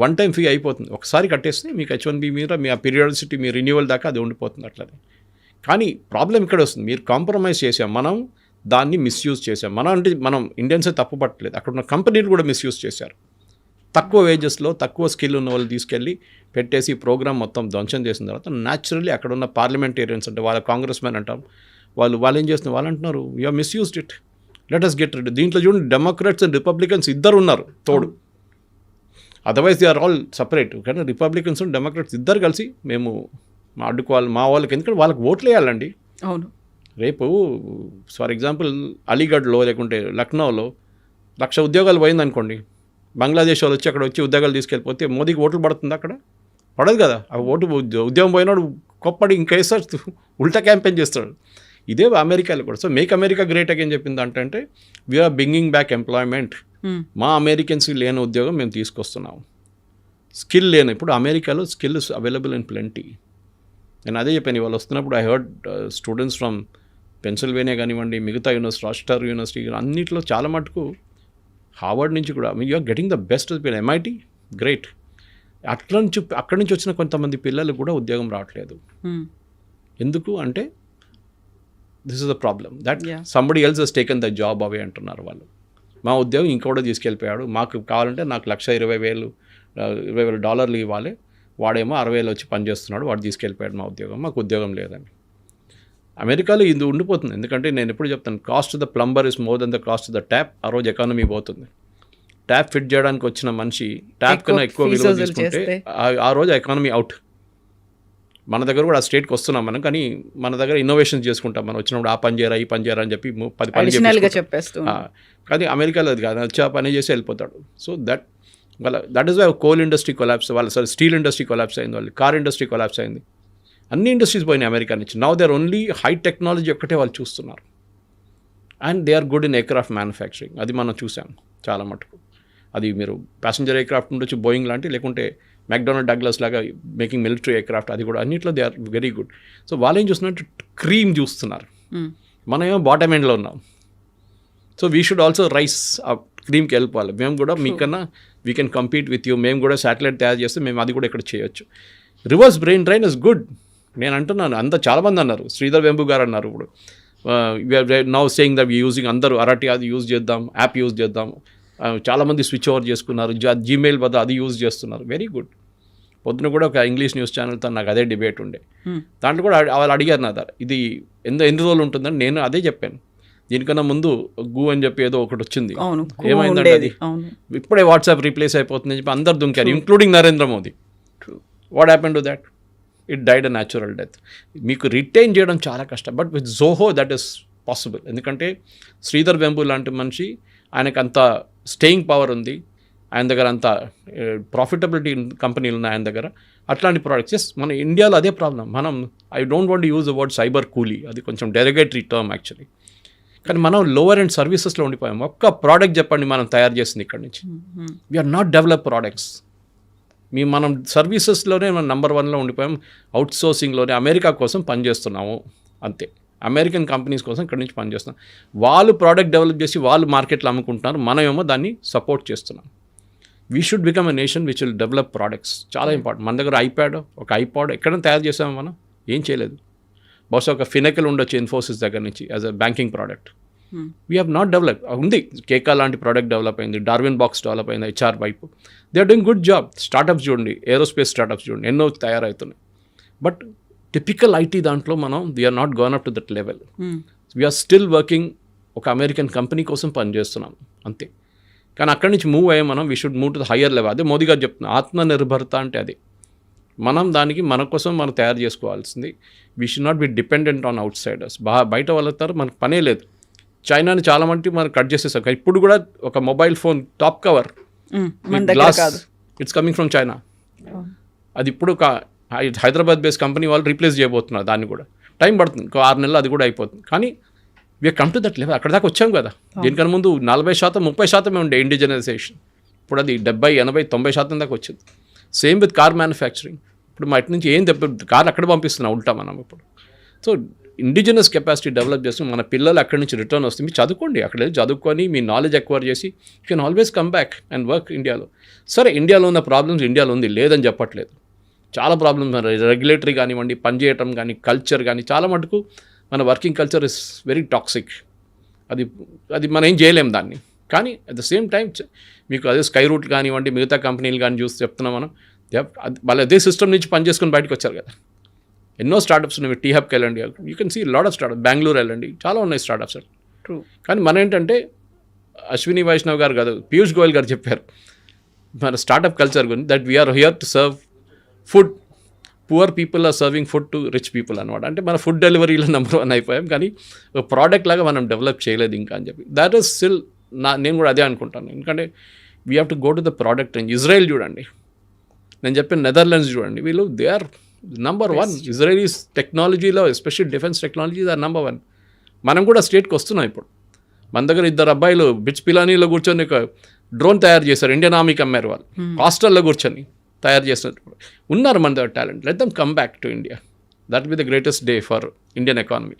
వన్ టైం ఫీ అయిపోతుంది. ఒకసారి కట్టేస్తే మీకు H1B మీద మీ ఆ పీరియాడిసిటీ, మీ రిన్యూవల్ దాకా అది ఉండిపోతుంది అట్లనే. కానీ ప్రాబ్లం ఇక్కడ వస్తుంది, మీరు కాంప్రమైజ్ చేసాం, మనం దాన్ని మిస్యూజ్ చేసాం. మనం ఇండియన్సే తప్పు పట్టలేదు, అక్కడ ఉన్న కంపెనీలు కూడా మిస్యూజ్ చేశారు. తక్కువ వేజెస్లో తక్కువ స్కిల్ ఉన్న వాళ్ళు తీసుకెళ్ళి పెట్టేసి ప్రోగ్రామ్ మొత్తం ధ్వంసం చేసిన తర్వాత న్యాచురల్లీ అక్కడ ఉన్న పార్లమెంటేరియన్స్ అంటే వాళ్ళ కాంగ్రెస్ మెన్ అంటాం, వాళ్ళు ఏం చేస్తున్నారు, వాళ్ళు అంటున్నారు you are misused it. Let us get rid. దీంట్లో చూడండి డెమోక్రాట్స్ అండ్ రిపబ్లికన్స్ ఇద్దరు ఉన్నారు తోడు. Otherwise they are all separate. కానీ రిపబ్లికన్స్ అండ్ డెమోక్రాట్స్ ఇద్దరు కలిసి మేము అడ్డుకోవాలి మా వాళ్ళకి, ఎందుకంటే వాళ్ళకి ఓట్లు వేయాలండి. అవును. రేపు ఫర్ ఎగ్జాంపుల్ అలీగఢ్లో లేకుంటే లక్నోలో 1,00,000 ఉద్యోగాలు పోయిందనుకోండి, బంగ్లాదేశ్ వాళ్ళు వచ్చి అక్కడ వచ్చి ఉద్యోగాలు తీసుకెళ్ళిపోతే మోదీకి ఓట్లు పడుతుంది అక్కడ? పడదు కదా. ఆ ఓటు ఉద్యోగం పోయినాడు కొప్పడి ఇంకేసారి ఉల్టా క్యాంపెయిన్ చేస్తాడు. ఇదే అమెరికాలో కూడా. So make America great again చెప్పింది అంటే వీఆర్ బ్రింగింగ్ బ్యాక్ ఎంప్లాయ్మెంట్. మా అమెరికన్స్కి లేని ఉద్యోగం మేము తీసుకొస్తున్నాం. స్కిల్ లేని, ఇప్పుడు అమెరికాలో skill is available in plenty. నేను అదే చెప్పాను వాళ్ళు వస్తున్నప్పుడు. I heard students from Pennsylvania కానివ్వండి, మిగతా యూనివర్సిటీ, రాస్టర్ యూనివర్సిటీ, అన్నింటిలో చాలా మటుకు హార్వర్డ్ నుంచి కూడా you're getting the best MIT great. అక్కడి నుంచి వచ్చిన కొంతమంది పిల్లలు కూడా ఉద్యోగం రావట్లేదు. ఎందుకు అంటే this is the problem that somebody else has taken the job away అంటున్నారు వాళ్ళు. మా ఉద్యోగం ఇంకోటి తీసుకెళ్ళిపోయాడు, మాకు కావాలంటే నాకు $1,20,000 ఇవ్వాలి, వాడేమో 60,000 వచ్చి పనిచేస్తున్నాడు, వాడు తీసుకెళ్ళిపోయాడు మా ఉద్యోగం, మాకు ఉద్యోగం లేదని. అమెరికాలో ఇది ఉండిపోతుంది. ఎందుకంటే నేను ఎప్పుడు చెప్తాను, cost the plumber is more than the cost the tap. ఆ రోజు ఎకానమీ పోతుంది. ట్యాప్ ఫిట్ చేయడానికి వచ్చిన మనిషి ట్యాప్ కన్నా ఎక్కువ విలువ తీసుకుంటే ఆ రోజు ఎకానమీ అవుట్. మన దగ్గర కూడా ఆ స్టేట్కి వస్తున్నాం మనం, కానీ మన దగ్గర ఇన్నోవేషన్ చేసుకుంటాం. మనం వచ్చినప్పుడు ఆ పని చేయరా ఈ పని చేయరా అని చెప్పి 10 పని చెప్పేస్తాం. కానీ అమెరికాలో అది కాదు, వచ్చి ఆ పని చేసి వెళ్ళిపోతాడు. So that is why coal industry collapse, steel industry collapse అయింది, వాళ్ళు కార్ ఇండస్ట్రీ కొలాప్స్ అయింది, అన్ని ఇండస్ట్రీస్ పోయినాయి అమెరికా నుంచి. Now they are only high technology ఒక్కటే వాళ్ళు చూస్తున్నారు. And they are good in aircraft manufacturing. అది మనం చూసాం చాలా మటుకు. అది మీరు ప్యాసింజర్ ఎయిర్క్రాఫ్ట్ ఉండొచ్చు, బోయింగ్ లాంటి, లేకుంటే మెక్డొనాల్డ్ డగ్లస్ లాగా మేకింగ్ మిలిటరీ ఎయిర్క్రాఫ్ట్, అది కూడా అన్నింటిలో they are very good. So వాళ్ళు ఏం చూస్తున్నారు, క్రీమ్ చూస్తున్నారు, మనం ఏమో బాటమ్ ఎండ్లో ఉన్నాం. So we should also rice ఆ క్రీమ్కి వెళ్ళిపోవాలి. మేము కూడా మీకన్నా we can compete with you. మేము కూడా శాటిలైట్ తయారు చేస్తే మేము అది కూడా ఇక్కడ చేయొచ్చు. Reverse brain drain is good. నేను అంటున్నాను, చాలామంది అన్నారు, శ్రీధర్ వెంబు గారు అన్నారు, ఇప్పుడు నౌ సేయింగ్ దట్ యూజింగ్, అందరూ అరటి అది యూజ్ చేద్దాం, యాప్ యూజ్ చేద్దాం, చాలామంది స్విచ్ ఓవర్ చేసుకున్నారు, జీమెయిల్ వద్ద అది యూజ్ చేస్తున్నారు. Very good. పొద్దున కూడా ఒక ఇంగ్లీష్ న్యూస్ ఛానల్తో నాకు అదే డిబేట్ ఉండే. దాంట్లో కూడా వాళ్ళు అడిగారు నా దగ్గర, ఇది ఎన్ని రోజులు ఉంటుందని. నేను అదే చెప్పాను, దీనికన్నా ముందు గూ అని చెప్పి ఏదో ఒకటి వచ్చింది, ఏమైందంటే అది ఇప్పుడే వాట్సాప్ రీప్లేస్ అయిపోతుంది అని చెప్పి అందరు దుంకారు, including Narendra Modi. What happen to that? It died a natural death. మీకు రిటైన్ చేయడం చాలా కష్టం, but with Zoho that is possible. ఎందుకంటే శ్రీధర్ వెంబు లాంటి మనిషి, ఆయనకు అంత స్టేయింగ్ పవర్ ఉంది, ఆయన దగ్గర అంత ప్రాఫిటబిలిటీ కంపెనీలు ఉన్నాయి ఆయన దగ్గర. అట్లాంటి ప్రోడక్ట్స్ మన ఇండియాలో అదే ప్రాబ్లం. మనం I don't want use the word cyber కూలీ, అది కొంచెం డెరిగేటరీ టర్మ్ యాక్చువల్లీ. కానీ మనం లోవర్ అండ్ సర్వీసెస్లో ఉండిపోయాం. ఒక్క ప్రోడక్ట్ చెప్పండి మనం తయారు చేసింది ఇక్కడ నుంచి. We're not develop products. మనం సర్వీసెస్లోనే మనం నెంబర్ 1లో ఉండిపోయాం. అవుట్ సోర్సింగ్లోనే అమెరికా కోసం పనిచేస్తున్నాము అంతే. అమెరికన్ కంపెనీస్ కోసం ఇక్కడ నుంచి పనిచేస్తున్నాం. వాళ్ళు ప్రోడక్ట్ డెవలప్ చేసి వాళ్ళు మార్కెట్లో అమ్ముకుంటున్నారు, మనమేమో దాన్ని సపోర్ట్ చేస్తున్నాం. We should become a nation which will develop products. చాలా ఇంపార్టెంట్. మన దగ్గర ఐపాడ్ ఎక్కడైనా తయారు చేసాము మనం? ఏం చేయలేదు. బహుశా ఒక ఫినెకల్ ఉండొచ్చు ఇన్ఫోసిస్ దగ్గర నుంచి as a banking product. We have not develop. ఉంది, కేకా లాంటి ప్రోడక్ట్ డెవలప్ అయింది, డార్విన్ బాక్స్ డెవలప్ అయింది, హెచ్ఆర్ వైపు. They are doing good job. Startups చూడండి, ఏరోస్పేస్ స్టార్టప్స్ చూడండి, ఎన్నో తయారవుతున్నాయి. బట్ టిపికల్ ఐటీ దాంట్లో మనం we are not gone up to that level. We are still working. ఒక అమెరికన్ కంపెనీ కోసం పనిచేస్తున్నాం అంతే. కానీ అక్కడి నుంచి మూవ్ అయ్యే మనం we should move to the higher level. అదే మోదీ గారు చెప్తున్నారు, ఆత్మనిర్భరత అంటే అది. మనం దానికి మన కోసం మనం తయారు చేసుకోవాల్సింది. We should not be dependent on outsiders. బయట వాళ్ళతో మనకు పనే లేదు. చైనాని చాలా మంది మనం కట్ చేసేసాం. ఇప్పుడు కూడా ఒక mobile phone top cover glass it's coming from China. అది ఇప్పుడు ఒక హైదరాబాద్ బేస్డ్ కంపెనీ వాళ్ళు రీప్లేస్ చేయబోతున్నారు. దాన్ని కూడా టైం పడుతుంది, ఇంకో 6 నెలలు అది కూడా అయిపోతుంది. కానీ we come to that level. అక్కడ దాకా వచ్చాం కదా. దీనికన్నా ముందు 40%, 30% ఉండే ఇండిజినైజేషన్. ఇప్పుడు అది 70, 80, 90% దాకా వచ్చింది. Same with car manufacturing. ఇప్పుడు మా ఇటు నుంచి ఏం కార్లు అక్కడ పంపిస్తున్నాం ఉల్టా మనం ఇప్పుడు. సో ఇండిజినస్ కెపాసిటీ డెవలప్ చేసుకుని మన పిల్లలు అక్కడి నుంచి రిటర్న్ వస్తుంది. మీరు చదువుకోండి, అక్కడ చదువుకొని మీ నాలెడ్జ్ ఎక్వైర్ చేసి you can always come back and work ఇండియాలో. సరే, ఇండియాలో ఉన్న ప్రాబ్లమ్స్ ఇండియాలో ఉంది, లేదని చెప్పట్లేదు. చాలా ప్రాబ్లమ్స్, రెగ్యులేటరీ కానివ్వండి, పనిచేయటం కానీ, కల్చర్ కానీ, చాలా మటుకు మన working culture is very toxic. అది మనం ఏం చేయలేం దాన్ని. కానీ అట్ ద సేమ్ టైం మీకు అదే స్కై రూట్ కానివ్వండి, మిగతా కంపెనీలు కానీ చూసి చెప్తున్నాం మనం, వాళ్ళు అదే సిస్టమ్ నుంచి పనిచేసుకొని బయటకు వచ్చారు కదా. ఎన్నో స్టార్టప్స్ ఉన్నాయి. టీ హబ్కి వెళ్ళండి, you can see lot of startup. Bengaluru వెళ్ళండి, చాలా ఉన్నాయి స్టార్టప్స్. ట్రూ. కానీ మన ఏంటంటే అశ్విని వైష్ణవ్ గారు కాదు, పీయూష్ గోయల్ గారు చెప్పారు మన స్టార్టప్ కల్చర్ గురించి, that we are here to serve food, poor people are serving food to rich people అనమాట. అంటే మన ఫుడ్ డెలివరీలో నెంబర్ 1 అయిపోయాం, కానీ ఒక ప్రోడక్ట్ లాగా మనం డెవలప్ చేయలేదు ఇంకా అని చెప్పి. దాట్ ఈస్ స్టిల్ నేను కూడా అదే అనుకుంటాను. ఎందుకంటే we have to go to the product range. Israel చూడండి, నేను చెప్పిన నెదర్లాండ్స్ చూడండి, వీళ్ళు దే ఆర్ నంబర్ 1. ఇజ్రాయలీస్ టెక్నాలజీలో especially defence technologies are number 1. మనం కూడా స్టేట్కి వస్తున్నాం ఇప్పుడు. మన దగ్గర 2 అబ్బాయిలు బిట్స్ పిలానీలో కూర్చొని ఒక డ్రోన్ తయారు చేశారు, ఇండియన్ ఆర్మీకి అమ్మారు. వాళ్ళు హాస్టల్లో కూర్చొని తయారు చేసినట్టు ఉన్నారు మన దగ్గర talent. Let them come back to India. That be the greatest day for Indian economy.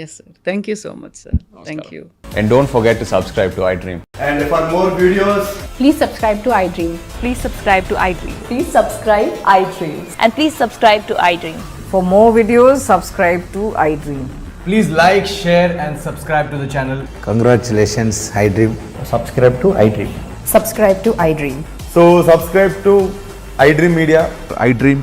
Yes sir, thank you so much sir. Thank you. And don't forget to subscribe to iDream. And for more videos, Please subscribe to iDream. Please subscribe to iDream. Please subscribe iDream. And please subscribe to iDream. For more videos, subscribe to iDream. please like, share and subscribe to the channel. Congratulations, iDream. Subscribe to iDream. Subscribe to iDream. So subscribe to iDream Media. iDream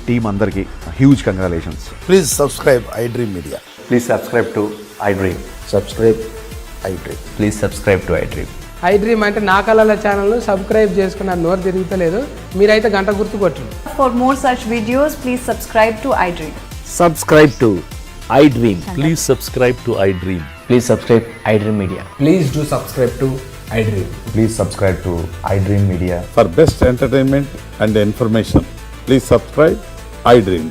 team అందరికి huge congratulations. Please subscribe iDream Media. Please subscribe to iDream. Subscribe iDream. Please subscribe to iDream. iDream అంటే నా కళల ఛానల్ను సబ్స్క్రైబ్ చేసుకున్న నోరు తిరుగుతలేదు, మీరైతే గంట గుర్తు కొట్టండి. For more such videos, please subscribe to iDream. Subscribe to iDream. Please subscribe to iDream. Please subscribe iDream Media. Please do subscribe to iDream. Please subscribe to iDream Media. For best entertainment and information, please subscribe iDream.